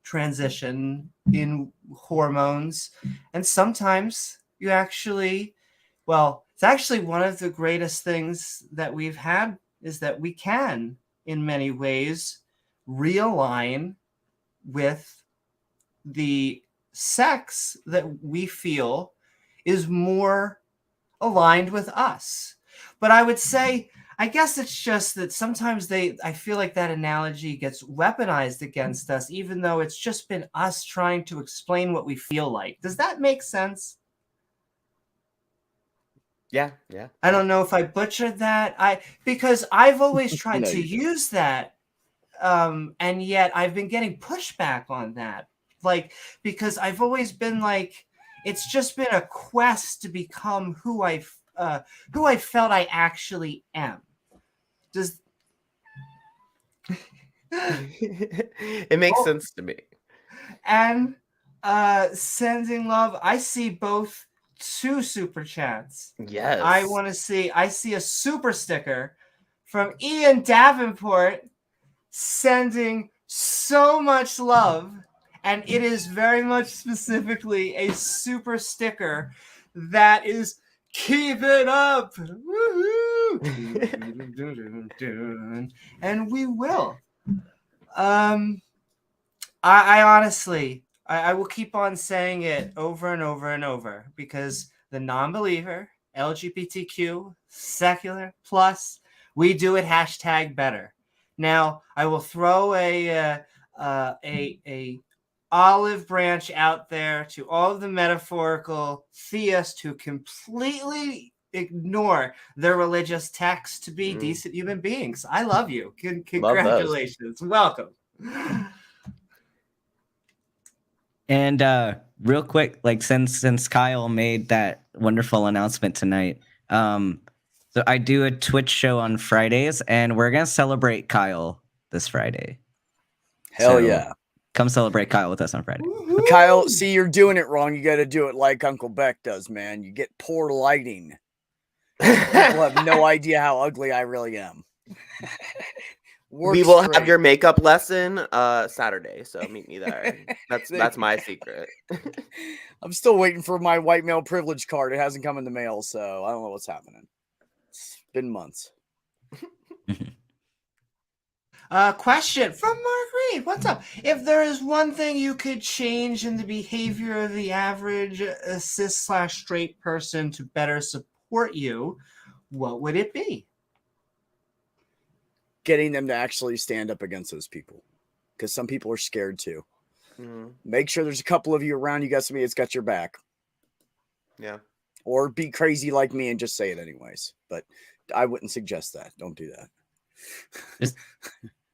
transition in hormones, and sometimes you actually, it's actually one of the greatest things that we've had is that we can, in many ways, realign with the sex that we feel is more aligned with us. But I would say, I guess it's just that sometimes I feel like that analogy gets weaponized against us, even though it's just been us trying to explain what we feel like. Does that make sense? Yeah. I don't know if I butchered that. Because I've always tried No, to you didn't. use that, and yet I've been getting pushback on that. Like, because I've always been like, it's just been a quest to become who I felt I actually am. Does it makes sense to me. And sending love, I see both 2 super chats. Yes. I see a super sticker from Ian Davenport sending so much love, and it is very much specifically a super sticker that is keep it up. Woohoo! And we will. I honestly, I will keep on saying it over and over and over, because the non-believer, LGBTQ, secular, plus, we do it #better. Now, I will throw a olive branch out there to all of the metaphorical theists who completely ignore their religious texts to be decent human beings. I love you. Congratulations. Welcome. And real quick, like since Kyle made that wonderful announcement tonight, so I do a Twitch show on Fridays, and we're gonna celebrate Kyle this Friday. Hell yeah. Come celebrate Kyle with us on Friday. Kyle, see, you're doing it wrong. You got to do it like Uncle Beck does, man. You get poor lighting. People have no idea how ugly I really am. We will have your makeup lesson Saturday, so meet me there. That's my secret. I'm still waiting for my white male privilege card. It hasn't come in the mail, so I don't know what's happening. It's been months. Question from Mark Reed. What's up? If there is one thing you could change in the behavior of the average cis/straight person to better support you, what would it be? Getting them to actually stand up against those people, because some people are scared too. Make sure there's a couple of you around. You got somebody that's got your back. Yeah. Or be crazy like me and just say it anyways. But I wouldn't suggest that. Don't do that. Just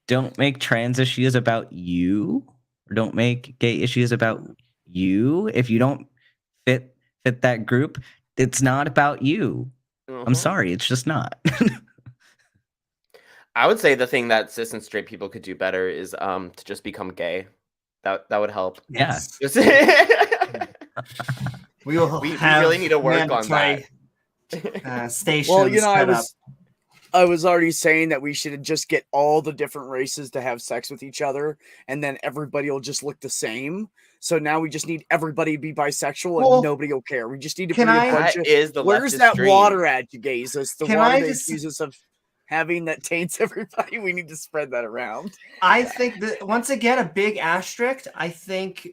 don't make trans issues about you, or don't make gay issues about you. If you don't fit that group, it's not about you. I'm sorry, it's just not. I would say the thing that cis and straight people could do better is to just become gay. That would help. Yes. We really need to work on that. Stations. Well, I was already saying that we should just get all the different races to have sex with each other, and then everybody will just look the same. So now we just need everybody to be bisexual, and nobody will care. We just need to be a bunch of... Where's that water at, you gays? It's the water they accuse us of having that taints everybody. We need to spread that around. I think that, once again, a big asterisk. I think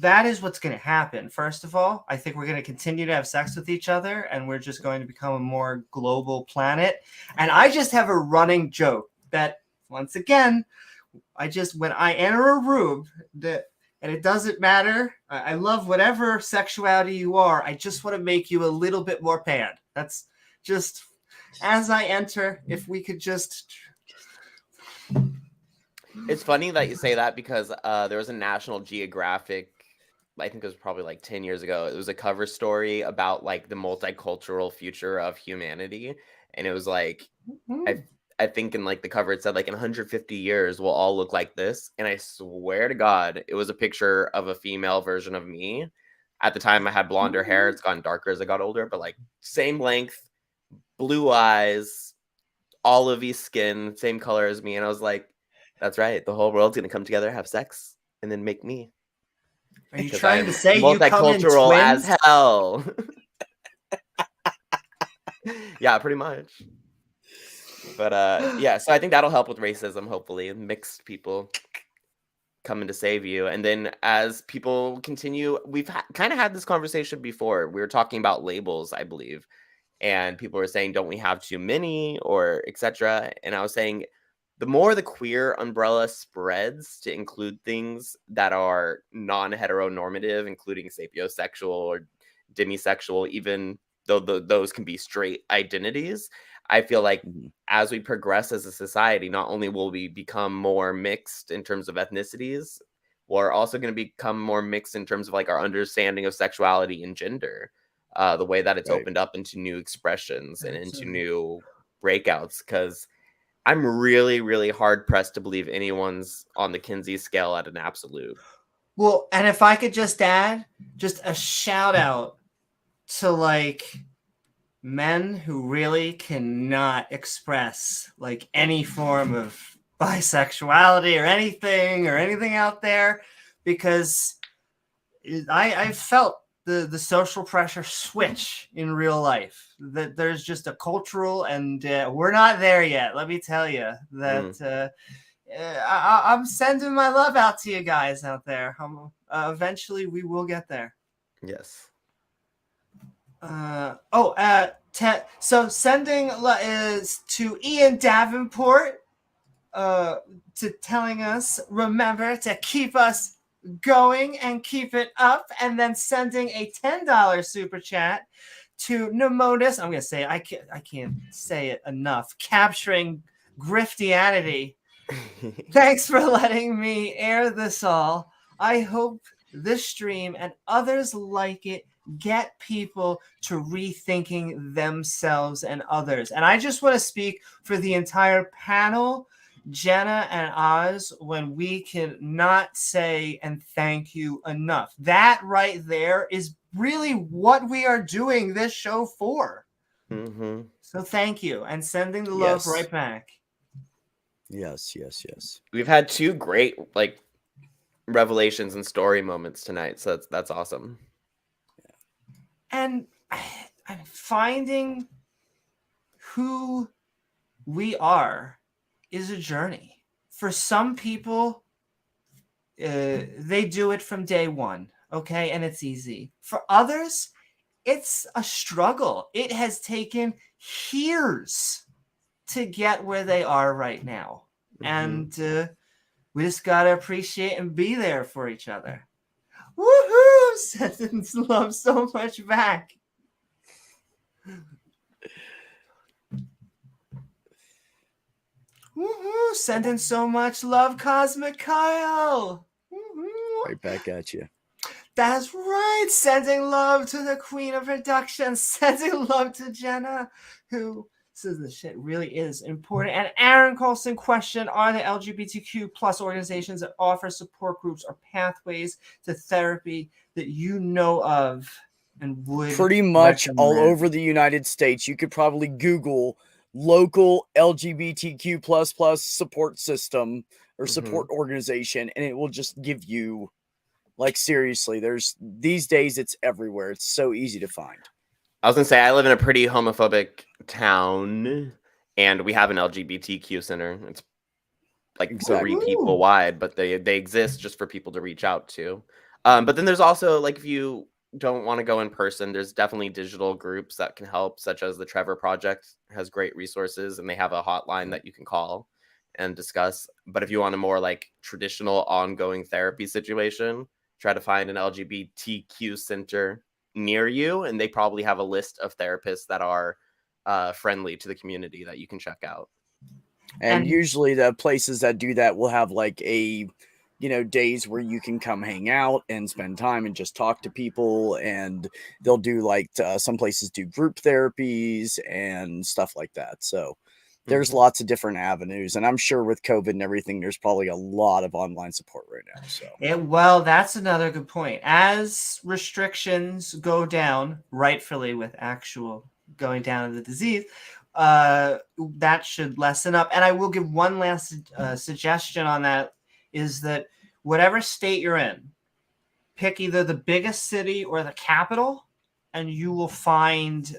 that is what's going to happen. First of all, I think we're going to continue to have sex with each other, and we're just going to become a more global planet. And I just have a running joke that, once again, when I enter a room, and it doesn't matter, I love whatever sexuality you are, I just want to make you a little bit more pan. That's just... As I enter, if we could just... It's funny that you say that, because there was a National Geographic, I think it was probably like 10 years ago. It was a cover story about like the multicultural future of humanity. And it was like, I think in like the cover, it said like in 150 years, we'll all look like this. And I swear to God, it was a picture of a female version of me. At the time I had blonder hair. It's gotten darker as I got older, but like same length, blue eyes, olivey skin, same color as me. And I was like, that's right. The whole world's going to come together, have sex, and then make me. Are you 'Cause trying I'm to say you come in multicultural as twins? hell? Yeah, pretty much. But yeah, so I think that'll help with racism, hopefully. Mixed people coming to save you. And then as people continue, we've kind of had this conversation before. We were talking about labels, I believe. And people were saying, don't we have too many, or etc. And I was saying, the more the queer umbrella spreads to include things that are non-heteronormative, including sapiosexual or demisexual, even though those can be straight identities, I feel like as we progress as a society, not only will we become more mixed in terms of ethnicities, we're also going to become more mixed in terms of like our understanding of sexuality and gender, the way that it's opened up into new expressions and into new breakouts. Because I'm really, really hard pressed to believe anyone's on the Kinsey scale at an absolute. Well, and if I could just add just a shout out to like men who really cannot express like any form of bisexuality or anything out there, because I felt the social pressure switch in real life, that there's just a cultural, and we're not there yet. Let me tell you that I'm sending my love out to you guys out there. Eventually we will get there. Yes. So sending is to Ian Davenport, to telling us, remember to keep us going and keep it up, and then sending a $10 super chat to Nemotus. I'm gonna say I can't say it enough. Capturing Griftianity. Thanks for letting me air this all. I hope this stream and others like it get people to rethinking themselves and others. And I just want to speak for the entire panel, Jena and Oz, when we can not say and thank you enough. That right there is really what we are doing this show for. So thank you, and sending the love right back. Yes. We've had two great like revelations and story moments tonight, so that's awesome. And I'm finding who we are is a journey. For some people, they do it from day one, okay, and it's easy. For others, it's a struggle. It has taken years to get where they are right now. And we just got to appreciate and be there for each other. Woohoo! Sending love so much back. Woohoo! Sending so much love, CosmicKyle. Right back at you. That's right. Sending love to the queen of production. Sending love to Jena, who says this shit really is important. And Aaron Coalson questioned, are the LGBTQ plus organizations that offer support groups or pathways to therapy that you know of and would pretty much recommend? all over the United States? You could probably Google local LGBTQ plus support system or support organization, and it will just give you, like, seriously, there's these days it's everywhere. It's so easy to find. I was gonna say, I live in a pretty homophobic town, and we have an LGBTQ center. It's like 3 people wide, but they exist just for people to reach out to. But then there's also, like, if you don't want to go in person, there's definitely digital groups that can help, such as the Trevor Project has great resources, and they have a hotline that you can call and discuss. But if you want a more like traditional ongoing therapy situation, try to find an LGBTQ center near you, and they probably have a list of therapists that are friendly to the community that you can check out. And usually the places that do that will have like a, days where you can come hang out and spend time and just talk to people. And they'll do like some places do group therapies and stuff like that. So there's lots of different avenues. And I'm sure with COVID and everything, there's probably a lot of online support right now. So well, that's another good point. As restrictions go down, rightfully with actual going down in the disease, that should lessen up. And I will give one last suggestion on that, is that whatever state you're in, pick either the biggest city or the capital, and you will find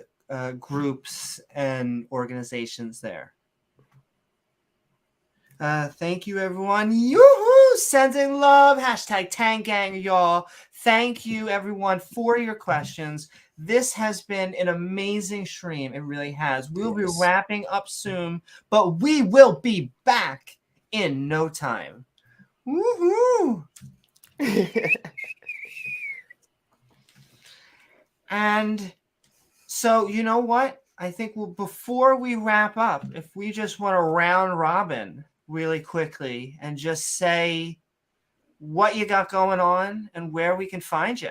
groups and organizations there. Thank you, everyone. Yoo-hoo! Sending love. Hashtag Tang Gang, y'all. Thank you, everyone, for your questions. This has been an amazing stream. It really has. We'll be wrapping up soon, but we will be back in no time. Woohoo! And so, you know what? I think before we wrap up, if we just want to round robin really quickly and just say what you got going on and where we can find you.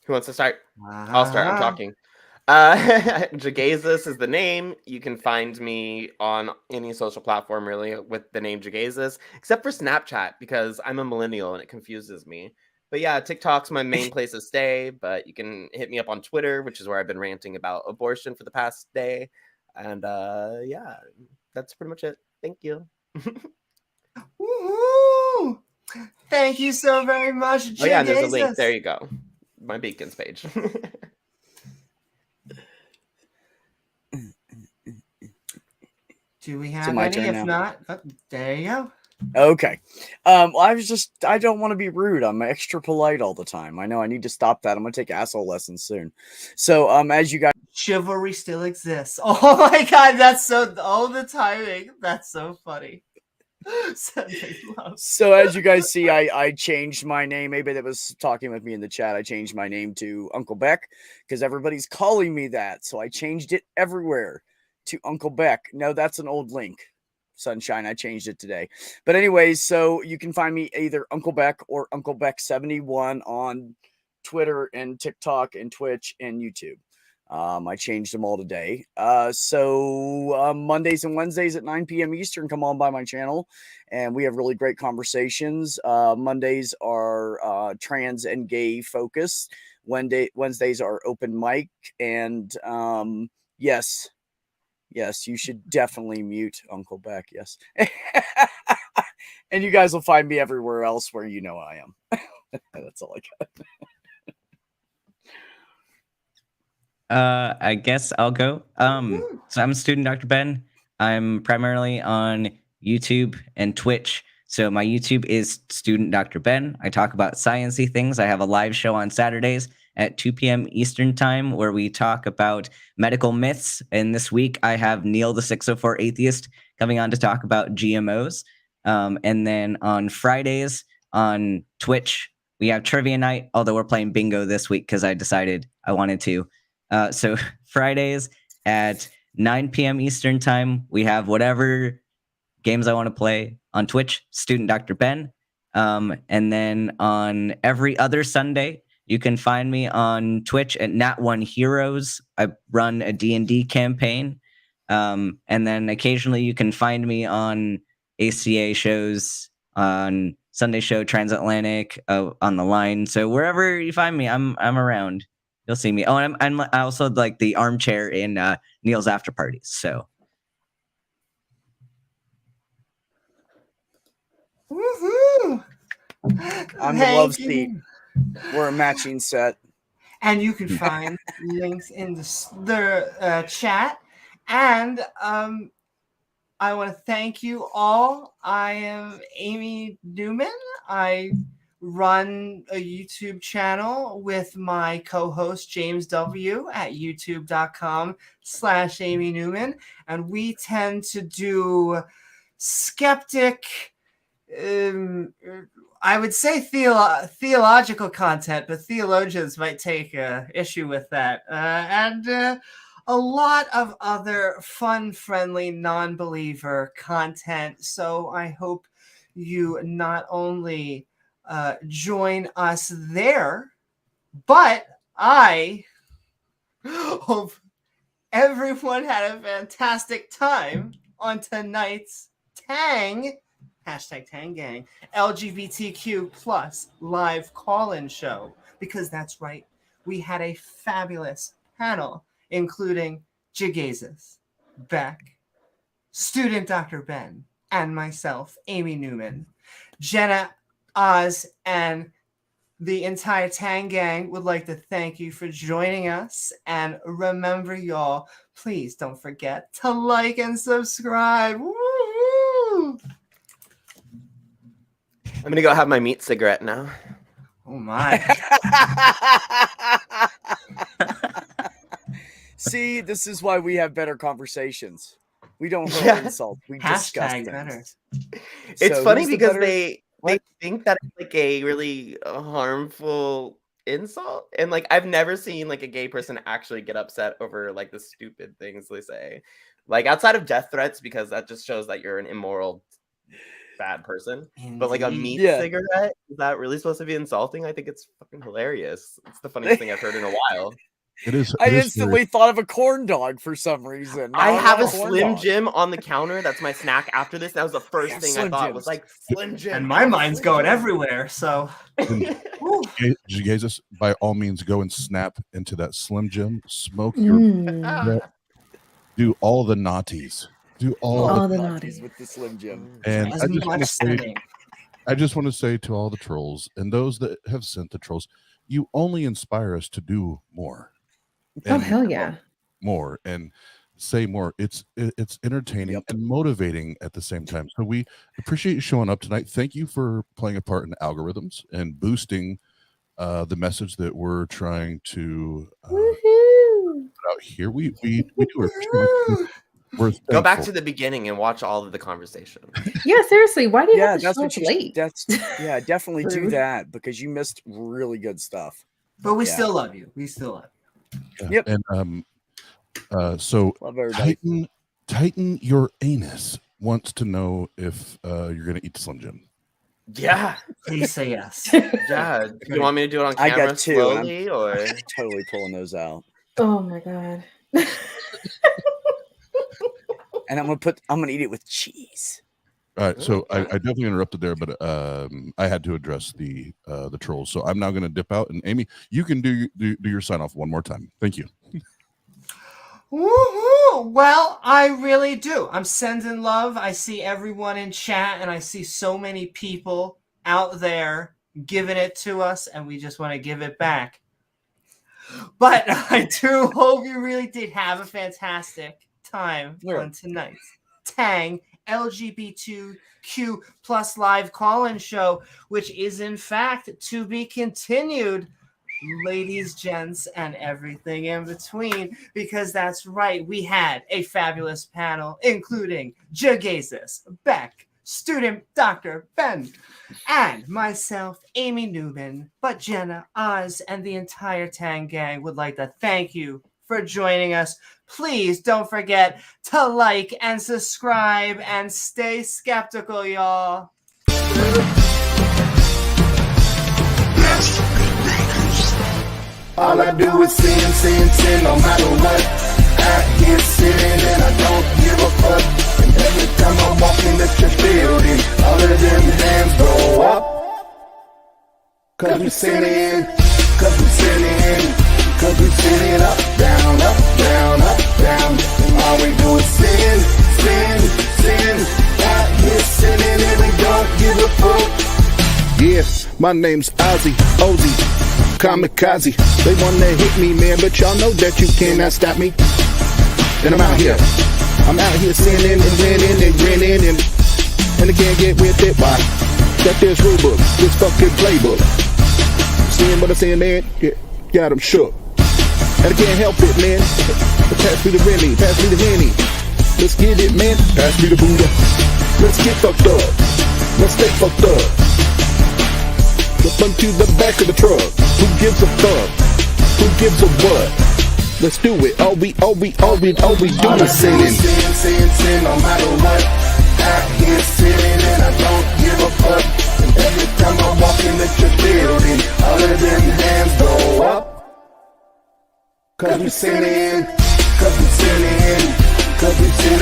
Who wants to start? I'll start. I'm talking. JaGazus is the name. You can find me on any social platform really with the name JaGazus, except for Snapchat because I'm a millennial and it confuses me. But yeah, TikTok's my main place to stay, but you can hit me up on Twitter, which is where I've been ranting about abortion for the past day. And yeah, that's pretty much it. Thank you. Woo-hoo! Thank you so very much, JaGazus. Oh yeah, and there's a link. There you go. My Beacons page. Do we have any? If not, there you go. Okay. I don't want to be rude. I'm extra polite all the time. I know I need to stop that. I'm going to take asshole lessons soon. So, as you guys. Chivalry still exists. Oh my God. That's so, all the timing. That's so funny. So as you guys see, I changed my name. Maybe that was talking with me in the chat. I changed my name to Uncle Beck because everybody's calling me that. So I changed it everywhere to Uncle Beck. No, that's an old link. Sunshine. I changed it today. But anyways, so you can find me either Uncle Beck or Uncle Beck 71 on Twitter and TikTok and Twitch and YouTube. I changed them all today. So Mondays and Wednesdays at 9 p.m. Eastern, come on by my channel and we have really great conversations. Mondays are trans and gay focused. Wednesdays are open mic. And yes, you should definitely mute Uncle Beck. Yes. And you guys will find me everywhere else where you know I am. That's all I got. I guess I'll go. So I'm student Dr. Ben. I'm primarily on YouTube and Twitch. So my YouTube is student Dr. Ben. I talk about sciencey things. I have a live show on Saturdays at 2 p.m. Eastern time where we talk about medical myths. And this week I have Neil the 604 Atheist coming on to talk about GMOs. And then on Fridays on Twitch, we have trivia night, although we're playing bingo this week because I decided I wanted to. So Fridays at 9 p.m. Eastern time, we have whatever games I want to play on Twitch, student Dr. Ben. And then on every other Sunday, you can find me on Twitch at Nat1 Heroes. I run a D&D campaign. And then occasionally you can find me on ACA shows, on Sunday show, Transatlantic, on the line. So wherever you find me, I'm around. You'll see me. Oh, and I also like the armchair in Neil's after parties. So, woohoo! I'm the love seat. We're a matching set, and you can find links in the chat. And I want to thank you all. I am Amy Newman. I run a YouTube channel with my co-host James W. at youtube.com/Amy Newman. And we tend to do skeptic, I would say theological content, but theologians might take issue with that. And a lot of other fun, friendly, non-believer content. So I hope you not only join us there, but I hope everyone had a fantastic time on tonight's Tang, #TangGang, LGBTQ plus live call-in show, because that's right, we had a fabulous panel, including KaRAYgeous, Beck, student Dr. Ben, and myself, Amy Newman. Jena, Oz, and the entire TANG gang would like to thank you for joining us. And remember, y'all, please don't forget to like and subscribe. Woo! I'm going to go have my meat cigarette now. Oh, my. See, this is why we have better conversations. We don't hurl insults. We discuss Hashtag things. better. It's So funny who's the because better- they think that it's like a really harmful insult, and like I've never seen like a gay person actually get upset over like the stupid things they say, like outside of death threats, because that just shows that you're an immoral bad person. But like a meat cigarette, is that really supposed to be insulting? I think it's fucking hilarious. It's the funniest thing I've heard in a while. It is. I instantly thought of a corn dog for some reason. I Now have a want corn Slim dog. Jim on the counter. That's my snack after this. That was the first thing I Slim thought Jims. was like Slim Jim. And my mind's going everywhere, so. KaRAYgeous, by all means, go and snap into that Slim Jim. Smoke your. Do all the naughties. Do all the naughties with the Slim Jim. And As I just, much setting. I just want to say to all the trolls and those that have sent the trolls, you only inspire us to do more. Oh, hell yeah. More and say more. It's entertaining and motivating at the same time. So we appreciate you showing up tonight. Thank you for playing a part in algorithms and boosting the message that we're trying to put out here. We do it. We're Go back thankful. to the beginning and watch all of the conversation. Yeah, seriously. Why do you have to that's show what up you late? definitely do Rude. that because you missed really good stuff. But we Yeah. still love you. We still love you. Yeah. And so Love everybody. Titan your anus wants to know if you're gonna eat Slim Jim. Yeah. Please say yes. Yeah. Do you want me to do it on I camera got two. and slowly or? I'm totally pulling those out. Oh my god. And I'm gonna eat it with cheese. All right, so I definitely interrupted there, but I had to address the trolls. So I'm now going to dip out, and Amy, you can do your sign off one more time. Thank you. Woohoo! Well, I really do. I'm sending love. I see everyone in chat, and I see so many people out there giving it to us, and we just want to give it back. But I do hope you really did have a fantastic time on tonight's TANG LGBTQ plus live call-in show, which is in fact to be continued, ladies, gents, and everything in between, because that's right, we had a fabulous panel including KaRAYgeous, Beck, student Dr. Ben, and myself, Amy Newman. But Jena, Oz, and the entire TANG gang would like to thank you for joining us. Please don't forget to like and subscribe and stay skeptical, y'all. All I do is sin, no matter what. Out here sitting and I don't give a fuck. And every time I walk into your building, all of them hands go up. Cause we sinning, cause we sinning, cause we sinning up, down, up, down, up, down. And all we do is sin, sin, sin. Out here sinning and we don't give a fuck. Yeah, my name's Ozzy, Kamikaze. They wanna hit me, man, but y'all know that you cannot stop me. And I'm out here sinning and winning and grinning and I can't get with it. Why? Got this rule book, this fucking playbook. Seeing what I'm saying, man, yeah, got 'em shook. And I can't help it, man. Pass me the Remy, pass me the Henny. Let's get it, man. Pass me the Buddha. Let's get fucked up. Let's stay fucked up. Let's run to the back of the truck. Who gives a fuck? Who gives a what? Let's do it. All we do is sinning. Sin, no matter what. Out here sinning and I don't give a fuck. And every time I walk into your building, all of them hands go up. Cause we sinning, cause we sinning, cause we sinning.